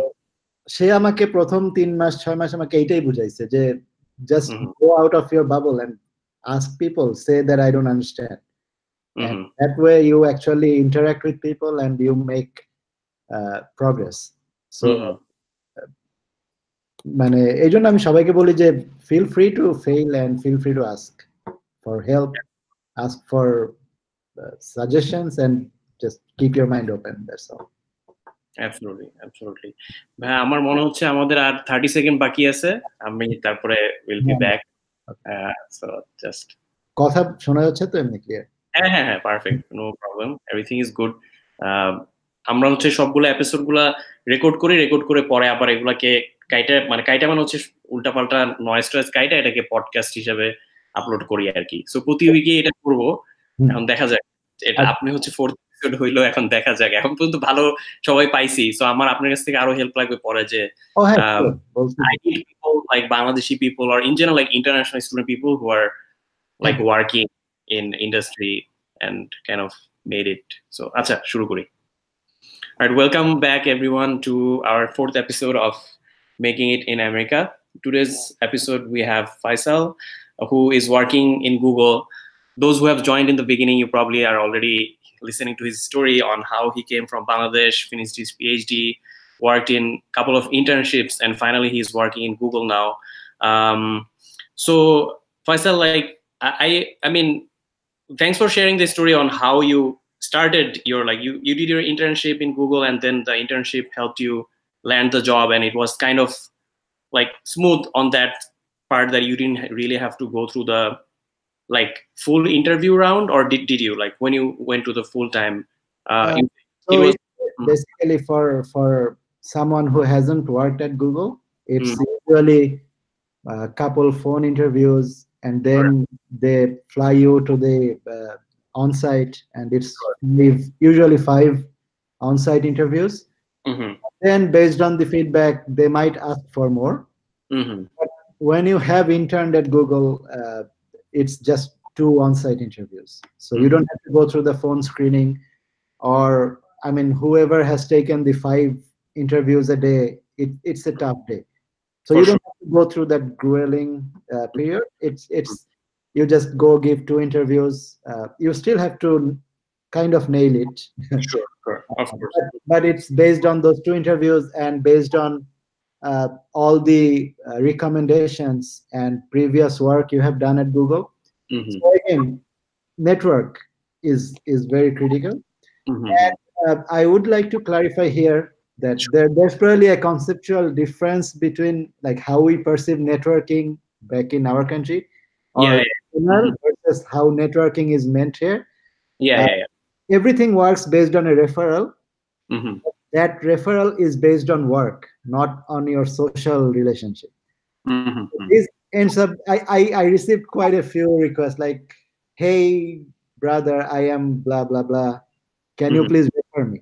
সে আমাকে প্রথম 3 মাস 6 মাস আমাকে এইটাই বুঝাইছে যে just go out of your bubble and ask people, say that I don't understand, and that way you actually interact with people and you make progress. So মানে এই জন্য আমি সবাইকে বলি যে feel free to fail and feel free to ask for help, ask for suggestions, and just keep your mind open, that's all. Absolutely ভাই, আমার মনে হচ্ছে আমাদের আর 30 সেকেন্ড বাকি আছে, আমি তারপরে will be back, so just কথা শোনা যাচ্ছে তো এমনি ক্লিয়ার? হ্যাঁ perfect, no problem, everything is good. আমরা হচ্ছে সবগুলো এপিসোডগুলা রেকর্ড করে পরে আবার এগুলাকে কাইটা মানে হচ্ছে উল্টাপাল্টা নয়েজ টয়েজ কাইটা এটাকে পডকাস্ট হিসেবে আপলোড করি আর কি। সো প্রতি উইকে এটা করবো, এখন দেখা যাক। এটা আপনি হচ্ছে 4th এপিসোড হইলো, এখন দেখা যাক। এখন পর্যন্ত ভালো সবাই পাইছি, সো আমার আপনার কাছ থেকে আরো হেল্প লাগবে পরে যে I need people like Bangladeshi people or in general like international student people who are like working in industry and kind of made it. So acha shuru kori. All right, welcome back everyone to our 4th episode of Making It in America. Today's episode we have Faisal, who is working in Google. Those who have joined in the beginning, you probably are already listening to his story on how he came from Bangladesh, finished his PhD, worked in a couple of internships, and finally he's working in Google now. So Faisal, like I mean, thanks for sharing this story on how you started your, like you did your internship in Google and then the internship helped you land the job, and it was kind of like smooth on that part that you didn't really have to go through the like full interview round, or did you, like when you went to the full time so it was basically for someone who hasn't worked at Google, it's usually a couple phone interviews and then they fly you to the on-site, and it's usually 5 on-site interviews. Then based on the feedback they might ask for more. But when you have interned at Google, it's just 2 on-site interviews, so you don't have to go through the phone screening, or I mean whoever has taken the 5 interviews a day, it's a tough day. So you don't have to go through that grueling period. It's you just go give 2 interviews. You still have to kind of nail it. Sure, of course. But it's based on those 2 interviews and based on all the recommendations and previous work you have done at Google. So again, network is very critical. And I would like to clarify here that there's probably a conceptual difference between like how we perceive networking back in our country versus how networking is meant here. Everything works based on a referral. That referral is based on work, not on your social relationship. This ends up, I received quite a few requests like, hey brother, I am blah blah blah, can you please refer me?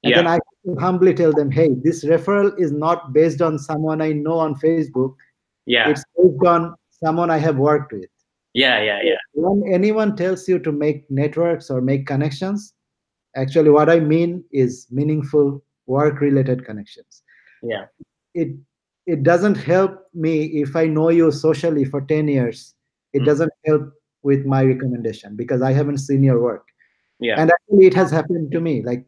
And then I humbly tell them, hey, this referral is not based on someone I know on Facebook. It's based on someone I have worked with. When anyone tells you to make networks or make connections, actually what I mean is meaningful work related connections. It doesn't help me if I know you socially for 10 years. It doesn't help with my recommendation because I haven't seen your work. And actually it has happened to me, like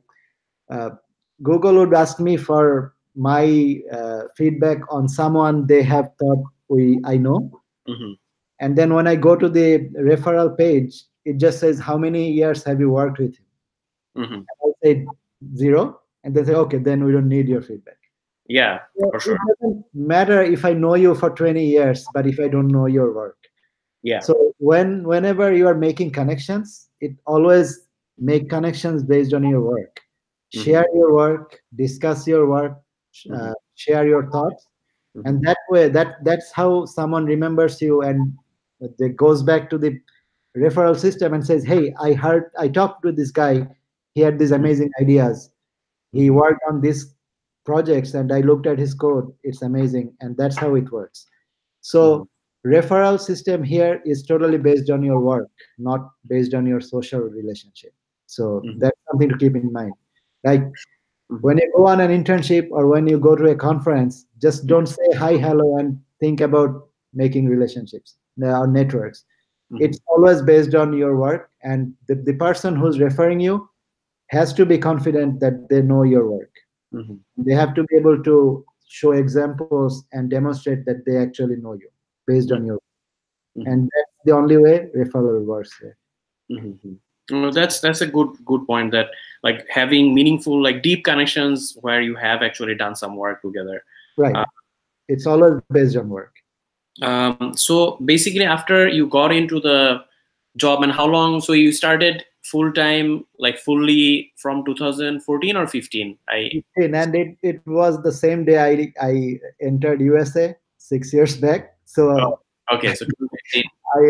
Google would ask me for my feedback on someone they have thought I know. And then when I go to the referral page, it just says, how many years have you worked with him? Mm-hmm. I say 0, and they say, okay, then we don't need your feedback. Yeah, So for sure. it doesn't matter if I know you for 20 years, but if I don't know your work. Yeah. So whenever you are making connections, it always make connections based on your work. Mm-hmm. Share your work, discuss your work, Mm-hmm. share your thoughts, Mm-hmm. and that way, that's how someone remembers you, and it goes back to the referral system and says, "Hey, I talked to this guy. He had these amazing ideas. He Mm-hmm. worked on these projects, and I looked at his code. It's amazing." And that's how it works. So referral system here is totally based on your work, not based on your social relationship. So Mm-hmm. that's something to keep in mind. Like Mm-hmm. when you go on an internship or when you go to a conference, just don't say hi, hello, and think about making relationships or networks. Mm-hmm. It's always based on your work, and the person who's referring you has to be confident that they know your work. Mm-hmm. They have to be able to show examples and demonstrate that they actually know you based on your, Mm-hmm. and that's the only way referral works here. Mm-hmm. Well, that's a good point, that like having meaningful, like deep connections where you have actually done some work together. Right. It's always based on work. So basically, after you got into the job, and how long? So you started full time, like fully from 2014 or 15? And it was the same day I entered USA 6 years back. Oh, So okay, so 2015.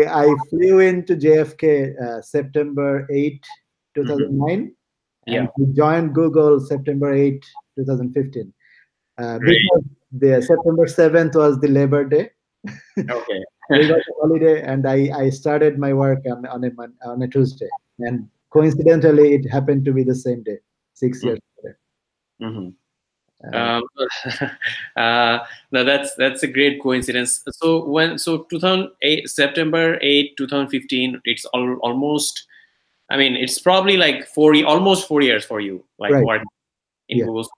I flew into JFK September 8, 2009, Yeah, and we joined Google September 8, 2015. great. Because the September 7th was the Labor Day. Okay. We got a holiday, and I started my work on a Tuesday. And coincidentally, it happened to be the same day, 6 years later. Mm-hmm. Uh, Um, no, that's a great coincidence. So 2008 September 8, 2015, it's almost. I mean, it's probably like almost 4 years for you, like right. working in Yeah. Google.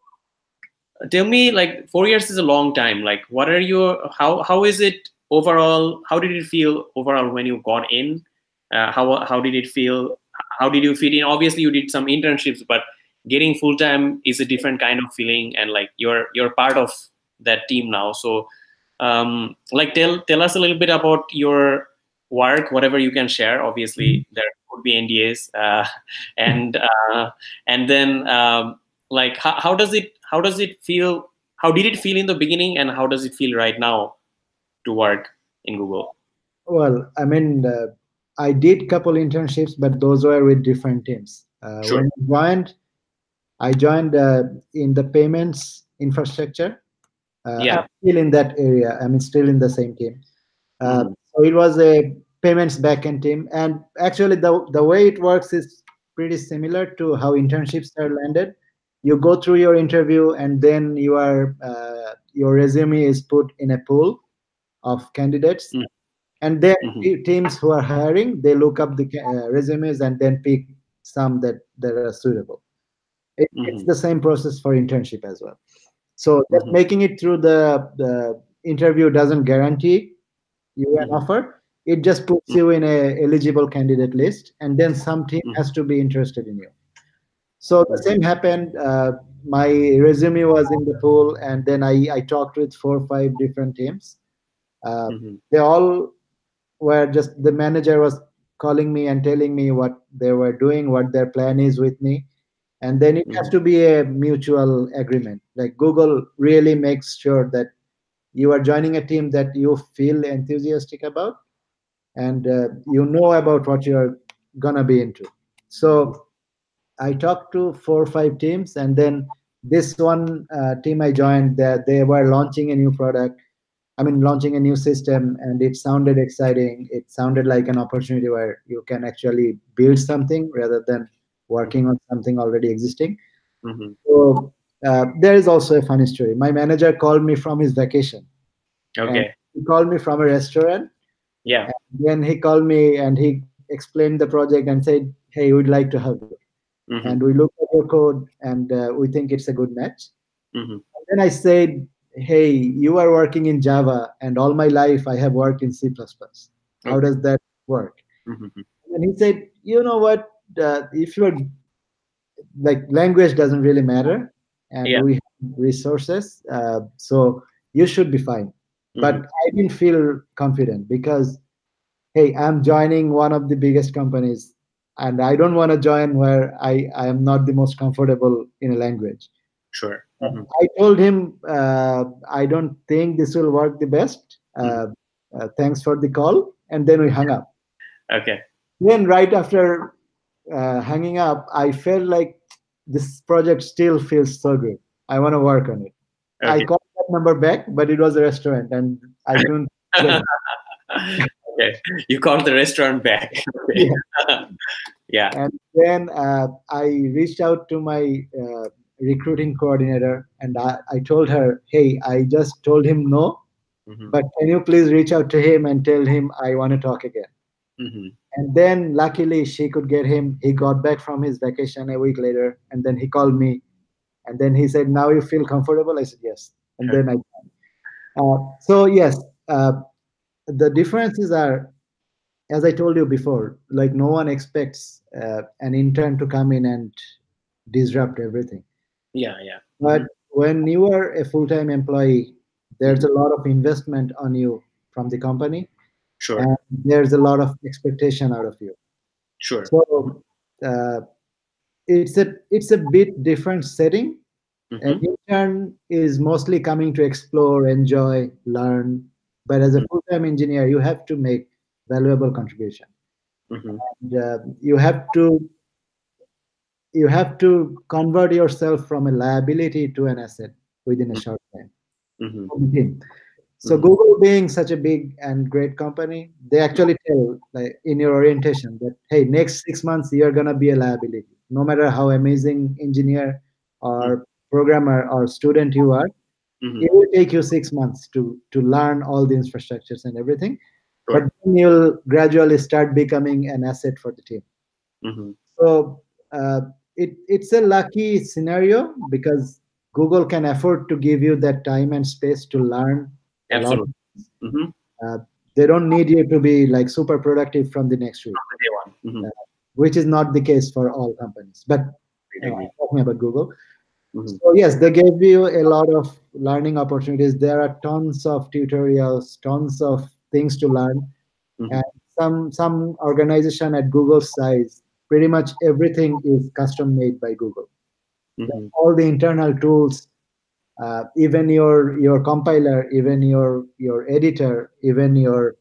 Tell me, like 4 years is a long time. Like, what are your how is it overall? How did it feel overall when you got in? How did it feel? How did you fit in? Obviously, you did some internships, but getting full time is a different kind of feeling, and like you're part of that team now. So, like tell us a little bit about your work, whatever you can share. Obviously, there could be NDAs, and and then like how does it feel? How did it feel in the beginning, and how does it feel right now to work in Google? Well, I mean, I did couple internships, but those were with different teams. Sure. When I joined in the payments infrastructure. I'm Yeah. still in that area. I mean, still in the same team. Mhm. So it was a payments backend team, and actually, the way it works is pretty similar to how internships are landed. You go through your interview, and then your resume is put in a pool of candidates, Mhm. and then Mhm. teams who are hiring, they look up the resumes and then pick some that are suitable. It's Mhm. the same process for internship as well. So just Mhm. making it through the interview doesn't guarantee you an Mhm. offer. It just puts you in a eligible candidate list, and then some team Mhm. has to be interested in you. So the Mhm. same happened. My resume was in the pool, and then I talked with 4 or 5 different teams. Uh, Mhm. they all where just the manager was calling me and telling me what they were doing, what their plan is with me. And then it has Mhm. to be a mutual agreement. Like Google really makes sure that you are joining a team that you feel enthusiastic about, and you know about what you're gonna be into. So I talked to 4 or 5 teams, and then this one team I joined, that they were launching a new product. I mean, launching a new system, and it sounded exciting. It sounded like an opportunity where you can actually build something rather than working on something already existing. Mhm. So there is also a funny story. My manager called me from his vacation, and Okay. he called me from a restaurant. Yeah. And then he called me and he explained the project and said, "Hey, we'd like to have you. And Mhm. we looked at your code, and we think it's a good match." Mhm. Then I said, "Hey, you are working in Java, and all my life I have worked in C++. How does that work? And he said, you know what, if you're like, language doesn't really matter, and Yeah. we have resources, so you should be fine. But I didn't feel confident because, hey, I'm joining one of the biggest companies, and I don't want to join where I am not the most comfortable in a language. Sure. I told him, I don't think this will work the best. Thanks for the call. And then we hung up. Okay. Then, right after hanging up, I felt like this project still feels so good. I want to work on it. I Okay. called that number back, but it was a restaurant, and I couldn't get it. Okay. You called the restaurant back. Okay. Yeah. Yeah. And then I reached out to my recruiting coordinator, and I told her, hey, I just told him no, but can you please reach out to him and tell him I want to talk again? And then luckily she could get him. He got back from his vacation a week later, and then he called me, and then he said, now you feel comfortable? I said, yes. And then so yes, the differences are, as I told you before, like, no one expects an intern to come in and disrupt everything. Yeah. Yeah. But when you are a full-time employee, there's a lot of investment on you from the company, Sure. and there's a lot of expectation out of you. Sure. So it's a bit different setting. An intern is mostly coming to explore, enjoy, learn. But as a full-time engineer, you have to make valuable contribution. And, you have to convert yourself from a liability to an asset within a short time. So Google, being such a big and great company, they actually tell, like, in your orientation that, hey, next 6 months you're gonna be a liability. No matter how amazing engineer or programmer or student you are, it will take you 6 months to learn all the infrastructures and everything. Sure. But then you'll gradually start becoming an asset for the team. So it's a lucky scenario because Google can afford to give you that time and space to learn a lot. Absolutely. They don't need you to be like super productive from the next week, Day one. which is not the case for all companies. But Agree. talking about Google, so yes, they gave you a lot of learning opportunities. There are tons of tutorials, tons of things to learn, and some organization at Google's size, pretty much everything is custom made by Google. Like, all the internal tools, even your compiler, even your editor, even your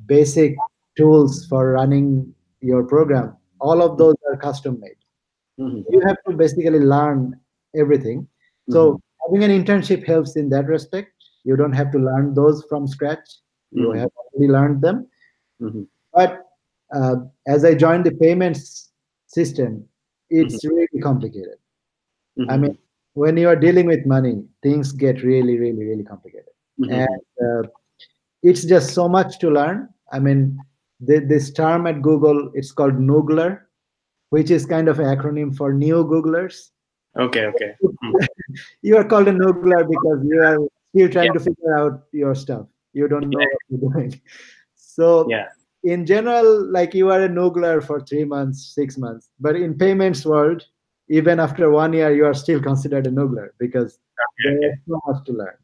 basic tools for running your program, all of those are custom made. You have to basically learn everything. So having an internship helps in that respect. You don't have to learn those from scratch. You have already learned them. But as I joined the payments system, it's really complicated. I mean, when you are dealing with money, things get really, really, really complicated. And it's just so much to learn. I mean, this term at Google, it's called Noogler, which is kind of an acronym for new Googlers. Okay. Okay. You are called a Noogler because you are still trying to figure out your stuff. You don't know what you're doing. So in general, like, you are a Noogler for 3 months, 6 months, but in payments world, even after 1 year, you are still considered a Noogler because there's so much to learn.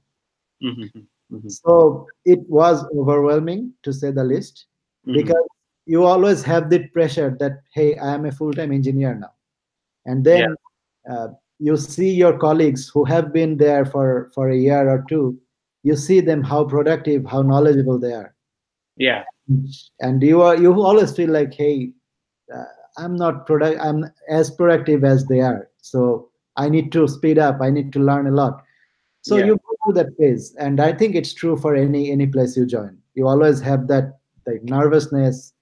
So it was overwhelming, to say the least, because you always have the pressure that, hey, I am a full-time engineer now. And then you see your colleagues who have been there for a year or two, you see them, how productive, how knowledgeable they are. Yeah. And you always feel like, hey, I'm as productive as they are. So I need to speed up. I need to learn a lot. So you go through that phase, and I think it's true for any place you join. You always have that, like, nervousness,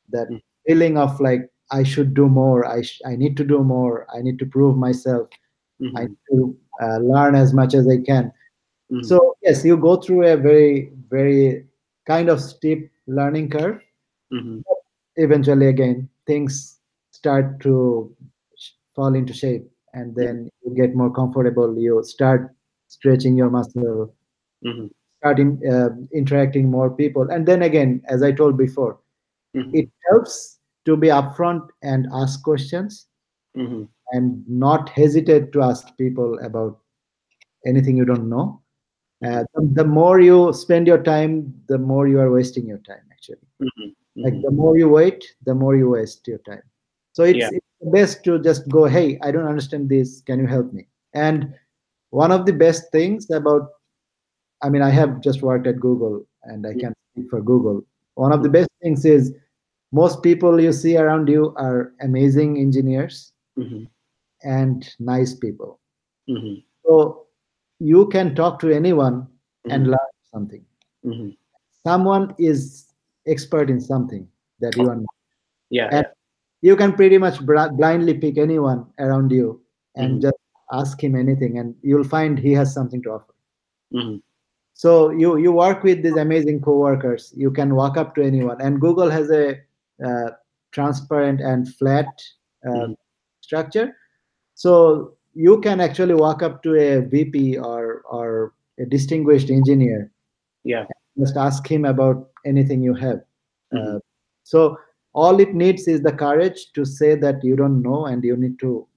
that feeling of like, I should do more. I need to do more. I need to prove myself. I need to learn as much as I can. So yes, you go through a very, very kind of steep learning curve. Eventually, again, things start to fall into shape, and then you get more comfortable. You start stretching your muscle, start interacting more people. And then again, as I told before, Mhm. it helps to be upfront and ask questions Mhm. and not hesitate to ask people about anything you don't know. The more you spend your time, the more you are wasting your time, actually. Mhm. Like Mhm. the more you wait, the more you waste your time. So Yeah. it's best to just go, hey, I don't understand this. Can you help me? And one of the best things about, I mean, I have just worked at Google and I can speak for Google. One of the best things is most people you see around you are amazing engineers Mhm. and nice people. Mhm. So you can talk to anyone and Mhm. learn something. Mhm. Someone is expert in something that you Of- are not. Yeah. And Yeah. you can pretty much blindly pick anyone around you and Mhm. just ask him anything, and you'll find he has something to offer. Mhm. So you work with these amazing coworkers. You can walk up to anyone, and Google has a uh, transparent and flat uh, Mhm. structure. So you can actually walk up to a VP or a distinguished engineer, Yeah. just ask him about anything you have. Mhm. So all it needs is the courage to say that you don't know and you need to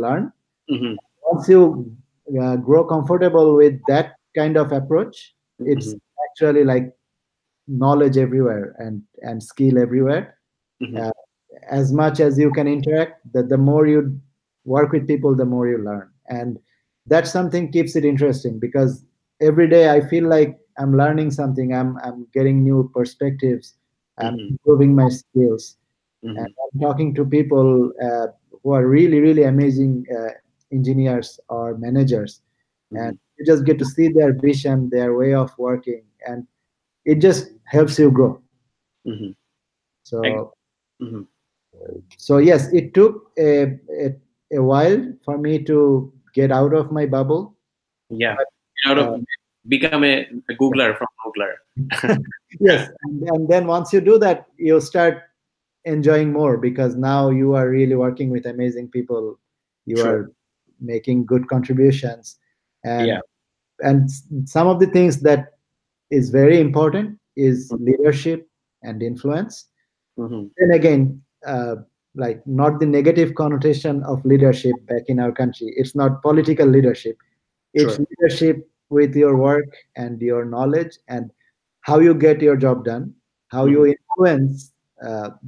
learn. Mhm. Once you grow comfortable with that kind of approach, it's Mhm. actually like knowledge everywhere and skill everywhere. Mhm. Uh, as much as you can interact, the more you work with people, the more you learn, and that's something keeps it interesting because every day I feel like I'm learning something. I'm getting new perspectives. I'm Mhm. improving my skills, and Mhm. I'm talking to people who are really really amazing engineers or managers, and Mhm. you just get to see their vision, their way of working, and it just helps you grow. Mhm. Ex- So mhm. so yes, it took a while for me to get out of my bubble. Yeah. But Out uh, of become a Googler from Googler. yes, and then once you do that, you start enjoying more because now you are really working with amazing people. You Sure. are making good contributions, Yeah. and some of the things that is very important is Mhm. leadership and influence. Mhm. Then again, like not the negative connotation of leadership back in our country. It's not political leadership. It's Sure. leadership with your work and your knowledge and how you get your job done, how Mhm. you influence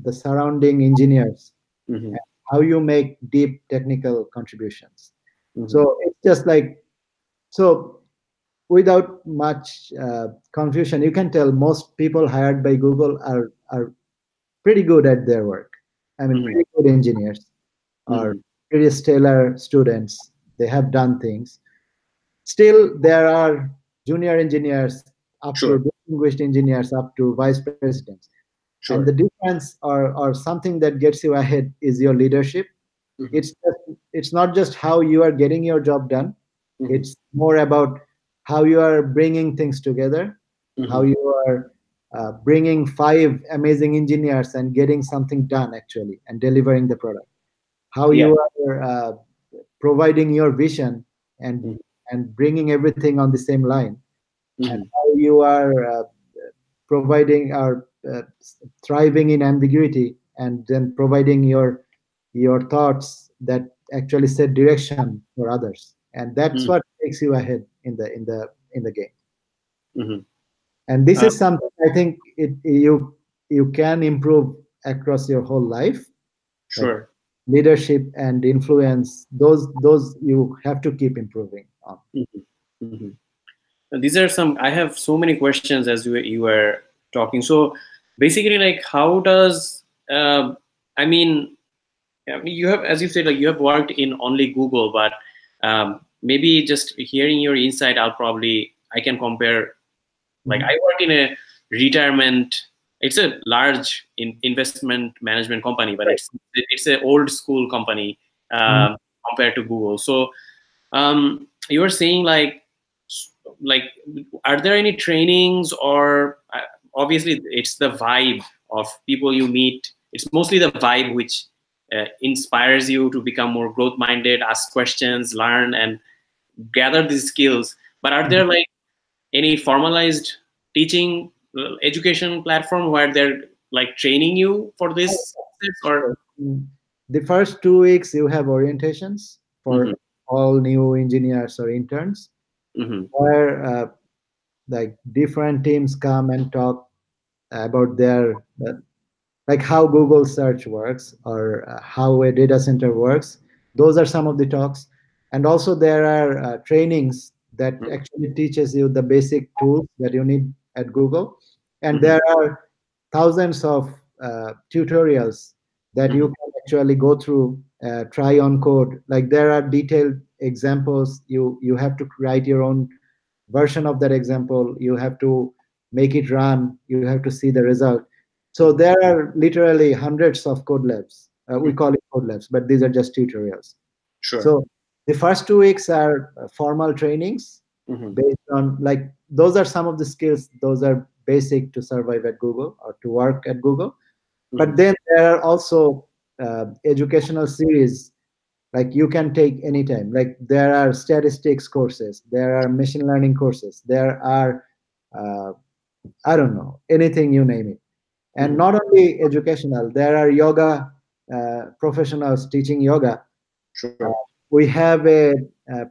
the surrounding engineers, Mhm. how you make deep technical contributions. Mhm. So it's just like, so without much confusion, you can tell most people hired by Google are pretty good at their work. I mean, Mhm. pretty good engineers or Mhm. pretty stellar students. They have done things. Still, there are junior engineers up Sure. to distinguished engineers up to vice presidents. And the Sure. difference or something that gets you ahead is your leadership. Mhm. It's not just how you are getting your job done. Mhm. It's more about how you are bringing things together, how Mhm. you are bringing five amazing engineers and getting something done actually and delivering the product, how Yeah. you are providing your vision and Mhm. and bringing everything on the same line, and Mhm. how you are providing or thriving in ambiguity and then providing your thoughts that actually set direction for others, and that's Mhm. what takes you ahead in the game. Mhm. And this Uh, is something I think you can improve across your whole life, like sure. leadership and influence. Those you have to keep improving on. Mhm. Mhm. These are some. I have so many questions as you were talking. So basically, like, how does I mean, you have, as you said, like you have worked in only Google, but maybe just hearing your insight, I can compare. Like Mhm. I work in a retirement. It's a large investment management company, but Right. it's an old school company Mhm. compared to Google. So you were saying like are there any trainings or obviously it's the vibe of people you meet. It's mostly the vibe which inspires you to become more growth minded, ask questions, learn, and gather these skills. But are there like any formalized teaching education platform where they're like training you for this, or? The first 2 weeks you have orientations for Mhm. all new engineers or interns, Mhm. where like different teams come and talk about their like how Google search works, or how a data center works. Those are some of the talks. And also there are trainings that Mhm. actually teaches you the basic tools that you need at Google. And Mhm. there are thousands of tutorials that you Mhm. can actually go through, try on code. Like there are detailed examples. You have to write your own version of that example. You have to make it run. You have to see the result. So there are literally hundreds of code labs. We call it code labs, but these are just tutorials. Sure. So the first 2 weeks are formal trainings Mhm. based on, like, those are some of the skills. Those are basic to survive at Google or to work at Google. But Mhm. then there are also educational series, like you can take anytime. Like there are statistics courses, there are machine learning courses, there are uh, I don't know, anything, you name it. And Mhm. not only educational, there are yoga professionals teaching yoga. Sure. We have a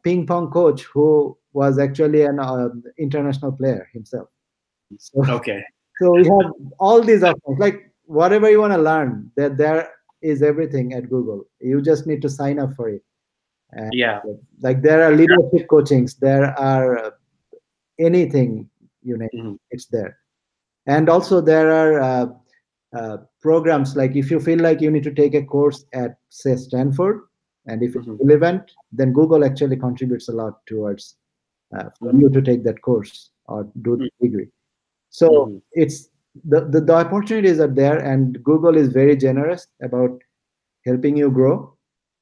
ping pong coach who was actually an international player himself. So, Okay. so we have all these options. Like whatever you want to learn, there is everything at Google. You just need to sign up for it. And Yeah. like there are leadership coachings, there are anything you name, Mhm. it's there. And also there are programs, like if you feel like you need to take a course at, say, Stanford, and if it's Mhm. relevant, then Google actually contributes a lot towards for Mhm. you to take that course or do the degree. So Mhm. it's the opportunities are there, and Google is very generous about helping you grow.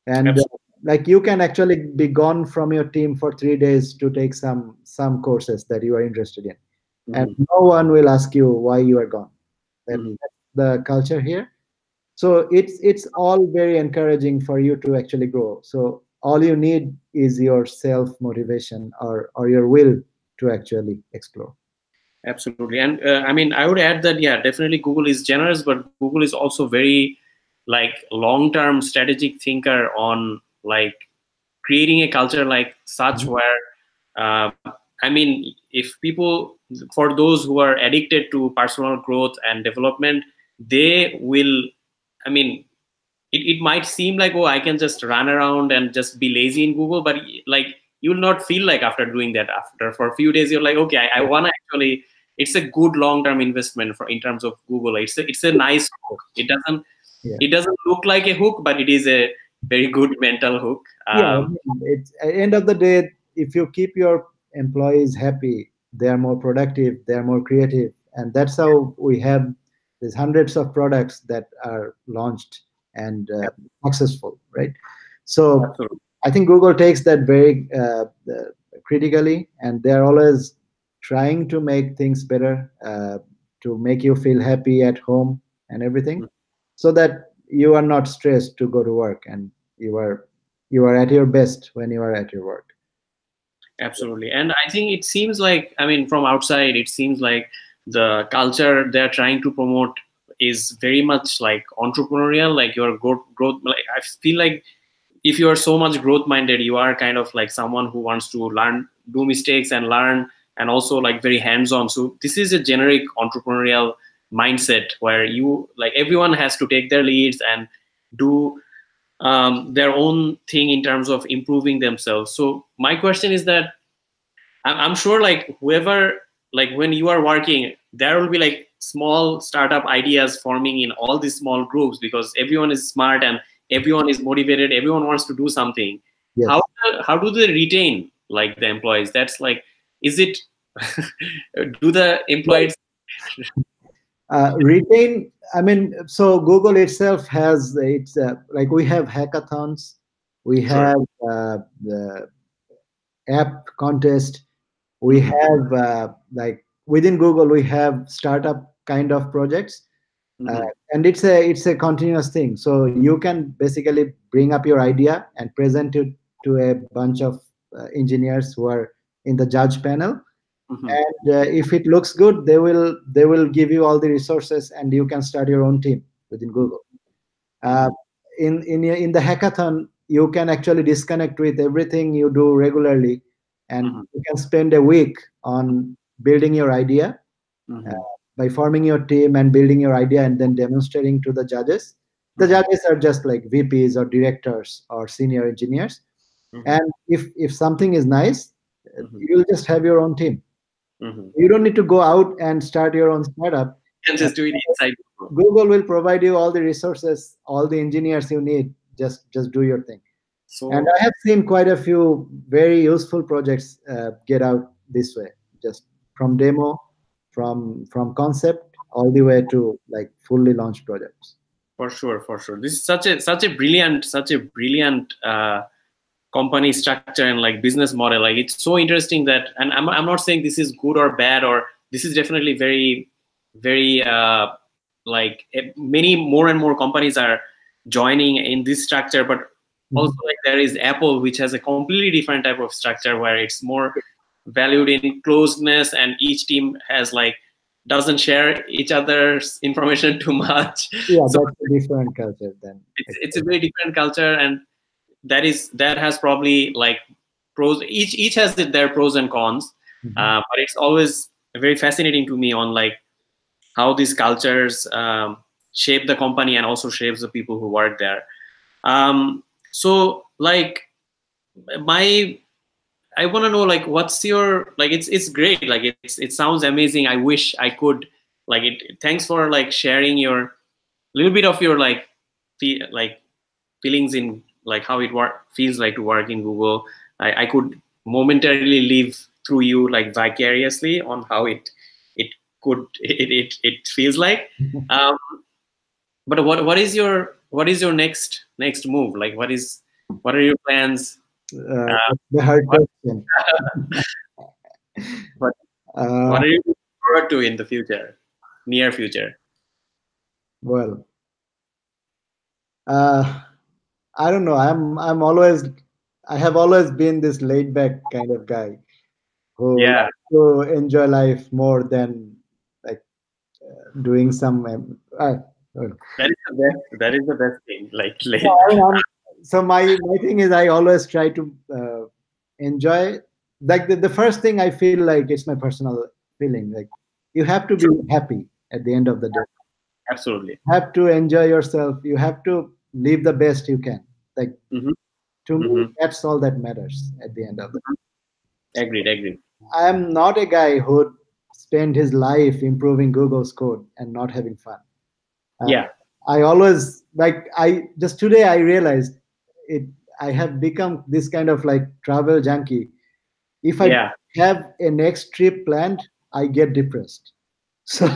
And Absolutely. like you can actually be gone from your team for 3 days to take some courses that you are interested in, and Mhm. no one will ask you why you are gone. Mhm. That's the culture here. So it's all very encouraging for you to actually grow. So all you need is your self motivation, or your will to actually explore. Absolutely. And I mean, I would add that, yeah, definitely Google is generous, but Google is also very like long-term strategic thinker on like creating a culture like such Mhm. where, I mean, if people, for those who are addicted to personal growth and development, they will, I mean, it might seem like, oh, I can just run around and just be lazy in Google, but like you will not feel like after doing that, after for a few days you're like, okay, I want to actually, it's a good long-term investment for in terms of Google. It's a nice hook. Yeah. It doesn't look like a hook, but it is a very good mental hook. Yeah, I mean, it's at the end of the day, if you keep your employees happy, they are more productive, they are more creative, and that's how we have these hundreds of products that are launched and successful, right? So Absolutely. I think Google takes that very critically, and they're always trying to make things better, to make you feel happy at home and everything, so that you are not stressed to go to work, and you are at your best when you are at your work. Absolutely. And I think it seems like, I mean, from outside, it seems like the culture they're trying to promote is very much like entrepreneurial, like your growth. Like, I feel like if you are so much growth minded, you are kind of like someone who wants to learn, do mistakes and learn, and also like very hands on. So this is a generic entrepreneurial mindset where you like everyone has to take their leads and do their own thing in terms of improving themselves. So my question is that I'm sure like whoever, like when you are working, there will be like small startup ideas forming in all these small groups because everyone is smart and everyone is motivated, everyone wants to do something. Yes. How do they retain like the employees? That's like, is it do the Well, employees? retain. I mean, so Google itself has it's like we have hackathons, we Sure. have the app contest, we Hmm. have like within Google we have startup kind of projects, uh, Hmm. and it's a continuous thing. So you can basically bring up your idea and present it to a bunch of engineers who are in the judge panel, And if it looks good, they will give you all the resources, and you can start your own team within Google. In the hackathon, you can actually disconnect with everything you do regularly, and you can spend a week on building your idea by forming your team and building your idea, and then demonstrating to the judges. The judges are just like VPs or directors or senior engineers. And if something is nice, you'll just have your own team. You don't need to go out and start your own startup. You can just do it inside Google. Google will provide you all the resources, all the engineers you need. Just do your thing. And I have seen quite a few very useful projects get out this way, just from demo, from concept, all the way to like fully launched projects. For sure. This is such a brilliant company structure and like business model. Like it's so interesting that, and I'm not saying this is good or bad, or this is definitely very like many more and more companies are joining in this structure, but also like there is Apple, which has a completely different type of structure where it's more valued in closeness, and each team has like doesn't share each other's information too much. Yeah, so that's a different culture then. It's a very different culture, and that has probably like pros. Each has their pros and cons, but it's always very fascinating to me on like how these cultures shape the company and also shapes the people who work there. So like I want to know like what's your like it's great, like it sounds amazing. I wish I could like it. Thanks for like sharing your little bit of your like feelings in like how it feels like to work in Google. I could momentarily live through you like vicariously on how it feels like. But what is your next move? Like what are your plans? The hard question. What are you looking forward to in the future, near future? Well, I don't know. I have always been this laid back kind of guy who likes to enjoy life more than like doing some. That is the best thing. Like so my thing is I always try to enjoy. Like the first thing I feel like it's my personal feeling. Like you have to be happy at the end of the day. Absolutely. You have to enjoy yourself. You have to live the best you can. Like to me, that's all that matters at the end of the day. Agreed. I am not a guy who would spend his life improving Google's code and not having fun. I always just today I realized it. I have become this kind of like travel junkie. If I have a next trip planned, I get depressed. So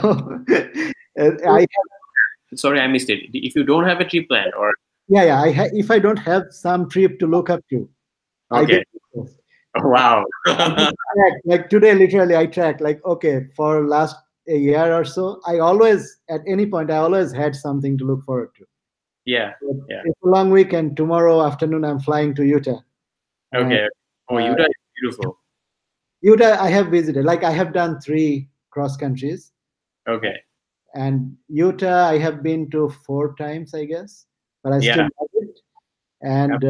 sorry, I missed it. If you don't have a trip planned, or if I don't have some trip to look up to, I get depressed. Wow. Like today, literally, I track like, okay, for last a year or so, at any point, I always had something to look forward to. It's a long weekend. Tomorrow afternoon, I'm flying to Utah. Okay. Utah is beautiful. Utah, I have visited. Like I have done 3 cross countries. Okay. And Utah, I have been to 4 times, I guess. But I still love it. And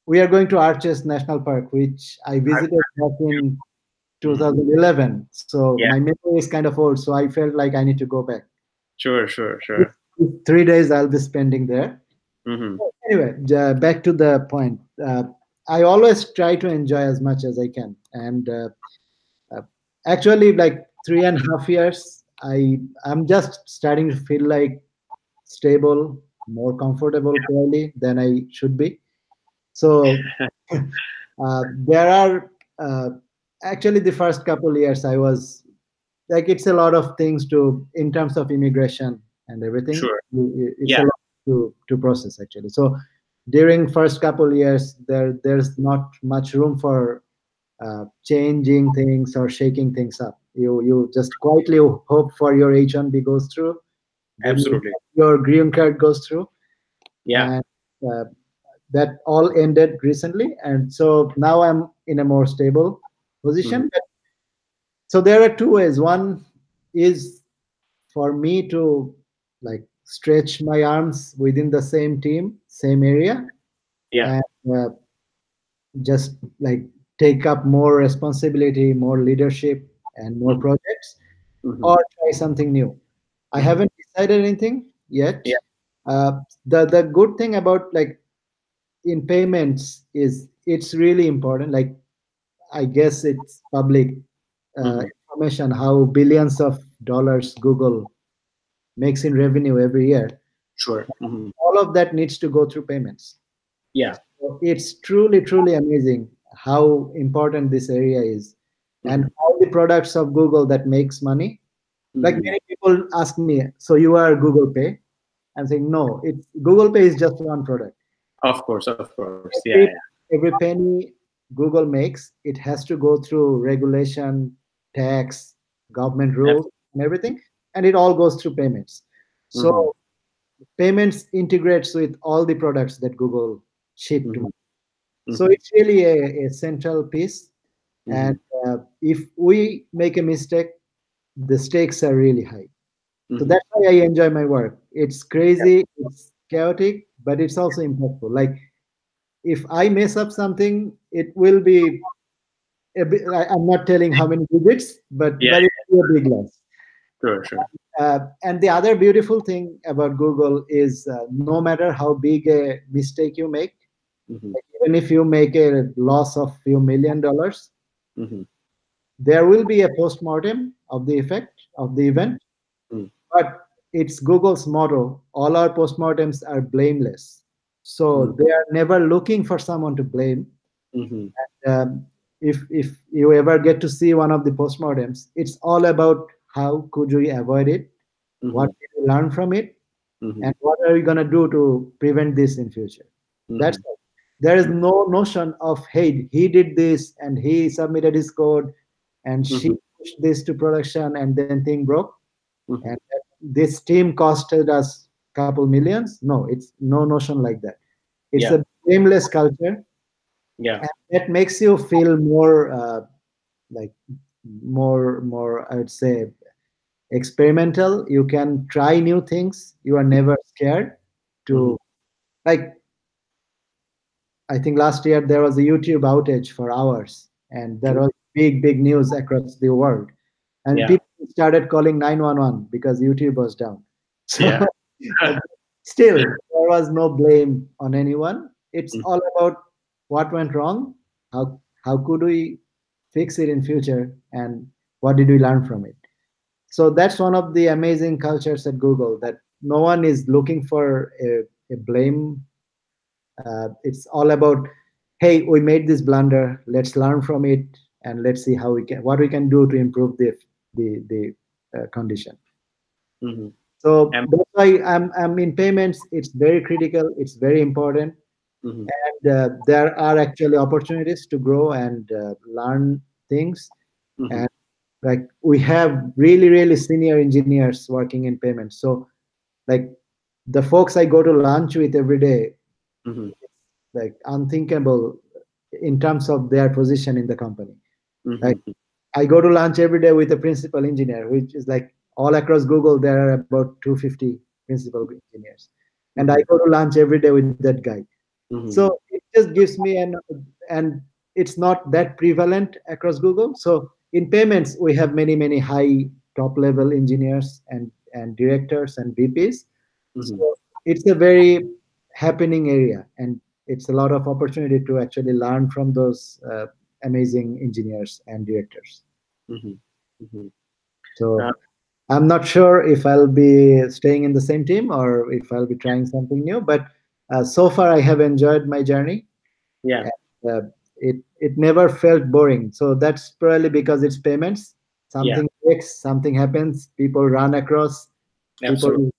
we are going to Arches National Park, which I visited back in 2011. So my memory is kind of old. So I felt like I need to go back. Sure. 3 days I'll be spending there. Anyway, back to the point. I always try to enjoy as much as I can. And actually, like 3.5 years, I'm just starting to feel like stable, more comfortable probably than I should be. So there are actually the first couple years I was like, it's a lot of things in terms of immigration and everything. Sure. It's a lot to process actually. So during first couple years, there's not much room for changing things or shaking things up. You just quietly hope for your H-1B goes through. Absolutely. Your green card goes through. And that all ended recently, and so now I'm in a more stable position. But So there are two ways. One is for me to like stretch my arms within the same team, same area, Yeah. and just like take up more responsibility, more leadership, and more Mhm. projects, Mhm. or try something new. I Mhm. haven't decided anything yet. Yeah. The good thing about like in payments is it's really important. Like I guess it's public Mhm. information how billions of dollars Google makes in revenue every year. Sure. Mhm. All of that needs to go through payments. Yeah. So it's truly, truly amazing how important this area is. And Mhm. all the products of Google that makes money. Like Mhm. many people ask me, so you are Google Pay? I'm saying no. It's Google Pay is just one product. Of course. Of course. Yeah. Yeah. Every, every penny Google makes, it has to go through regulation, tax, government rules, and everything, and it all goes through payments. Mhm. So payments integrates with all the products that Google ship to. Mhm. So Mhm. it's really a central piece. And Mhm. if we make a mistake, the stakes are really high. So Mhm. that's why I enjoy my work. It's crazy, it's chaotic, but it's also impactful. Like if I mess up something, it will be a bit, I'm not telling how many digits, Yeah. but it will be a big loss. Sure. Sure. And the other beautiful thing about Google is no matter how big a mistake you make, Mhm. like even if you make a loss of few $1 million, Mhm. there will be a post-mortem of the effect of the event. Mhm. But it's Google's motto: all our postmortems are blameless. Mhm. So they are never looking for someone to blame. Mhm. Um, if you ever get to see one of the postmortems, it's all about how could we avoid it, what Mhm. did we learn from it, Mhm. and what are we going to do to prevent this in future. That's Mhm. all. There is no notion of hey, he did this and he submitted his code and she Mhm. pushed this to production and then thing broke and Mhm. this team costed us couple millions. No, it's no notion like that. It's Yeah. a blameless culture, Yeah. and that makes you feel more like more I would say experimental. You can try new things. You are never scared Mhm. to like. I think last year there was a YouTube outage for hours, and there was big news across the world, and Yeah. people started calling 911 because YouTube was down. So Yeah. still, there was no blame on anyone. It's Mhm. all about what went wrong, how could we fix it in future, and what did we learn from it. So that's one of the amazing cultures at Google that no one is looking for a blame. It's all about, hey, we made this blunder. Let's learn from it and let's see how we can what we can do to improve the condition. Mhm. So Um, that's why I'm in payments. It's very critical. It's very important, mhm. and there are actually opportunities to grow and learn things. Mhm. And like we have really senior engineers working in payments. So like the folks I go to lunch with every day, Mhm. like unthinkable in terms of their position in the company. Like Mhm. I go to lunch every day with a principal engineer, which is like all across Google, there are about 250 principal engineers. And I Mhm. go to lunch every day with that guy. Mhm. So it just gives me and it's not that prevalent across Google. So in payments, we have many high top level engineers and directors and VPs. Mhm. So it's a very happening area, and it's a lot of opportunity to actually learn from those amazing engineers and directors. Mhm. Mhm. Uh, So I'm not sure if I'll be staying in the same team or if I'll be trying something new, but so far I have enjoyed my journey. yeah. And, it never felt boring. So that's probably because it's payments. Yeah. Something breaks, something happens, people run across, Absolutely. people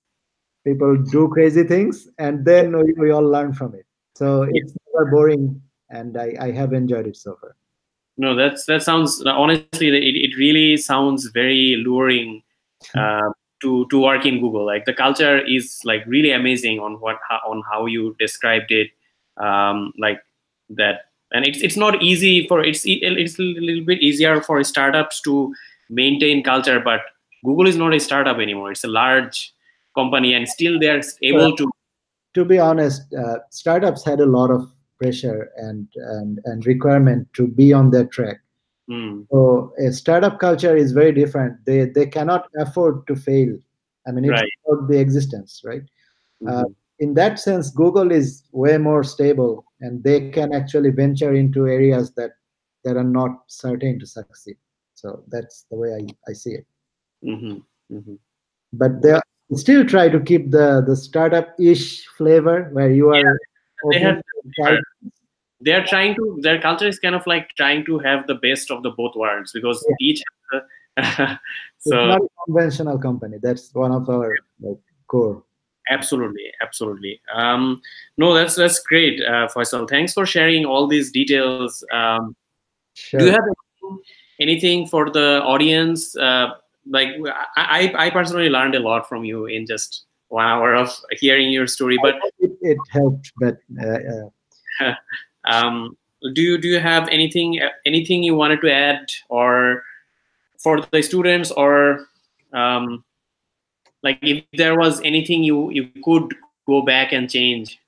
people do crazy things, and then we all learn from it. So Yeah. it's never boring, and I have enjoyed it so far. No, that sounds honestly. It really sounds very luring uh, to work in Google. Like the culture is like really amazing on on how you described it. Like that, and it's not easy for it's a little bit easier for startups to maintain culture. But Google is not a startup anymore. It's a large company, and still they're able to be honest, startups had a lot of pressure and requirement to be on their track. So a startup culture is very different. They cannot afford to fail. I mean, it's about the existence, right? In that sense, Google is way more stable, and they can actually venture into areas that are not certain to succeed. So that's the way I see it. But they still try to keep the startup-ish flavor where you are. They are trying to. Their culture is kind of like trying to have the best of the both worlds, because each. So it's not a conventional company. That's one of our core. Absolutely. No, that's great, Faisal. Thanks for sharing all these details. Sure. Do you have anything for the audience? Like I personally learned a lot from you in just 1 hour of hearing your story. But it helped. But do you have anything you wanted to add, or for the students, or like if there was anything you could go back and change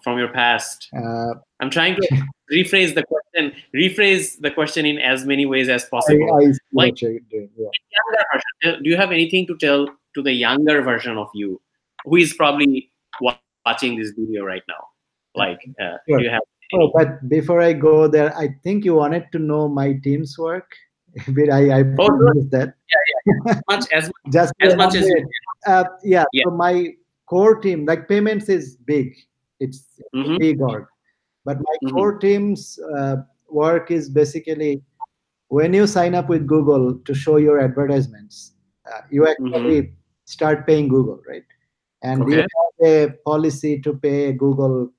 from your past? I'm trying to rephrase the question in as many ways as possible. I see what you're doing. Younger version, do you have anything to tell to the younger version of you, who is probably watching this video right now? Like, sure. Do you have? But before I go there, I think you wanted to know my team's work. But I promised that. Yeah. As much as you yeah. So my core team, like payments, is big. It's a big org. But my core team's work is basically when you sign up with Google to show your advertisements, you actually start paying Google, right? And we have a policy to pay Google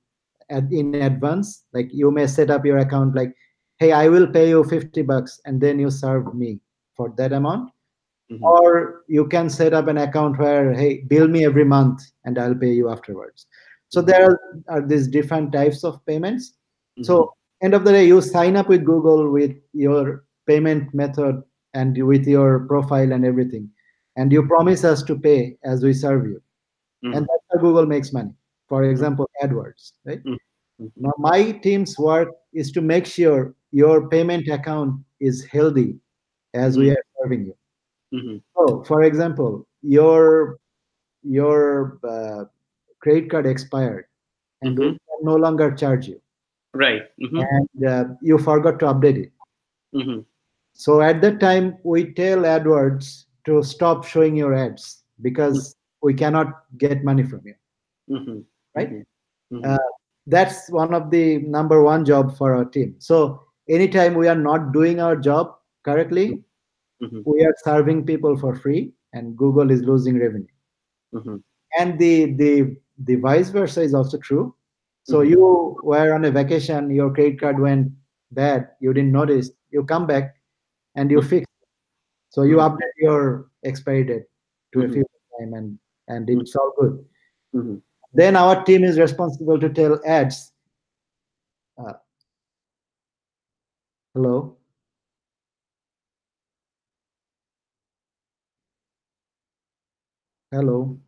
in advance. Like you may set up your account like, hey, I will pay you $50 and then you serve me for that amount. Or you can set up an account where, hey, bill me every month and I'll pay you afterwards. So there are these different types of payments. So end of the day, you sign up with Google with your payment method and with your profile and everything. And you promise us to pay as we serve you. And that's how Google makes money. For example, AdWords, right? Now, my team's work is to make sure your payment account is healthy as we are serving you. So, for example, your credit card expired, and we can no longer charge you. Right. And you forgot to update it. So at that time, we tell AdWords to stop showing your ads because we cannot get money from you. Right? That's one of the number one job for our team. So anytime we are not doing our job correctly, we are serving people for free, and Google is losing revenue. And the vice versa is also true. So you were on a vacation, your credit card went bad, you didn't notice, you come back and you fix it. So you update your expiry date to a future time, and it's all good. Then our team is responsible to tell ads. Hello. Hello.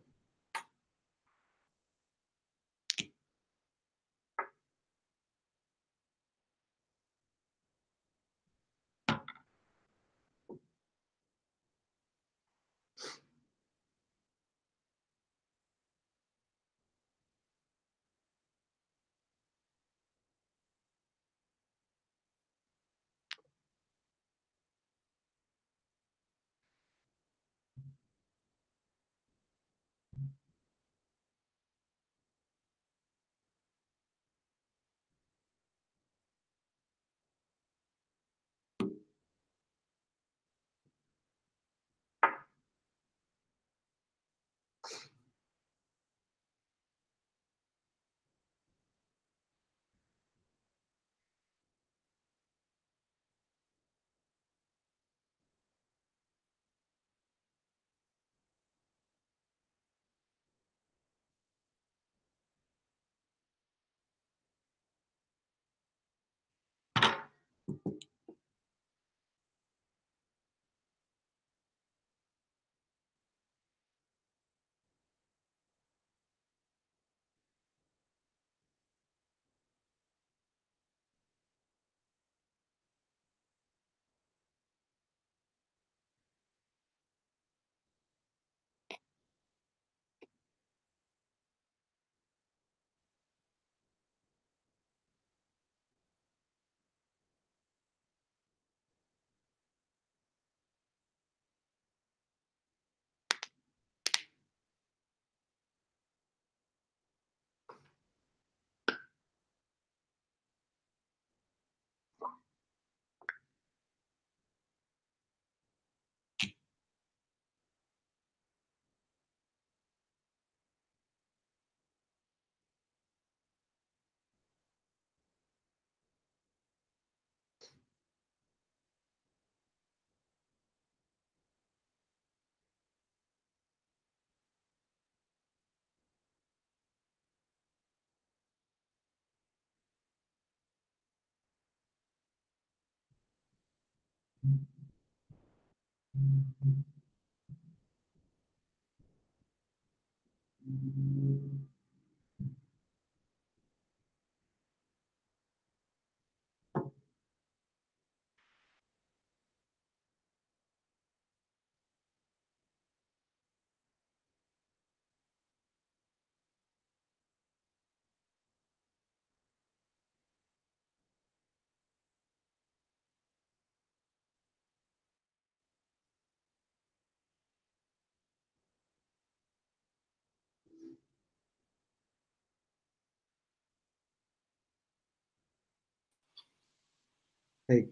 Hey.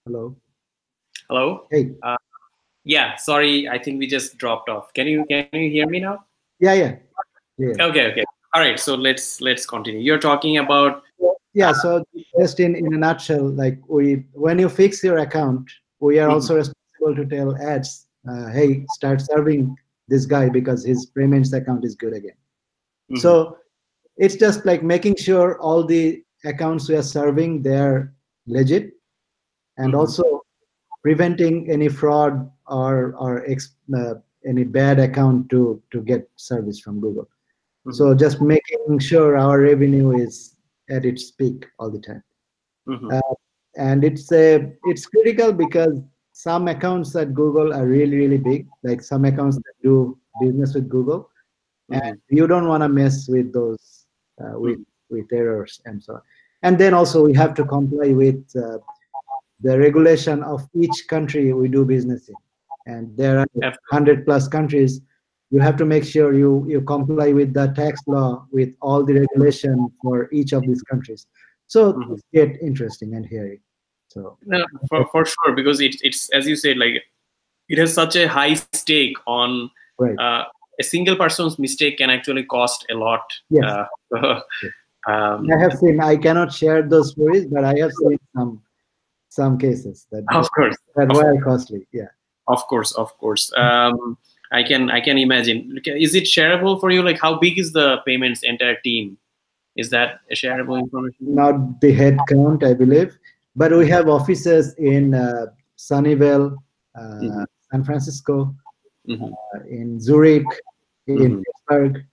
Hello. Hello. Hey. Yeah. Sorry, I think we just dropped off. Can you hear me now? Yeah, yeah. Yeah. Okay. Okay. All right. So let's continue. You're talking about. Yeah, so just in a nutshell, like when you fix your account, we are also responsible to tell ads, hey, start serving this guy because his payments account is good again. So it's just like making sure all the accounts we are serving, they're legit, and also preventing any fraud or any bad account to get service from Google. So just making sure our revenue is at its peak all the time. And it's critical because some accounts at Google are really big, like some accounts that do business with Google, and you don't want to mess with those with errors and so on. And then also we have to comply with the regulation of each country we do business in, and there are 100+ countries. You have to make sure you comply with the tax law, with all the regulation for each of these countries. So it's get interesting and hairy. So no, for sure, because it's as you said, like it has such a high stake on right. A single person's mistake can actually cost a lot. Yes. I have seen. I cannot share those stories, but I have seen some cases that of course that were costly. Yeah. Of course. I can imagine. Is it shareable for you? Like, how big is the payments entire team? Is that a shareable information? Not the head count, I believe, but we have offices in Sunnyvale, San Francisco, in Zurich, in Pittsburgh,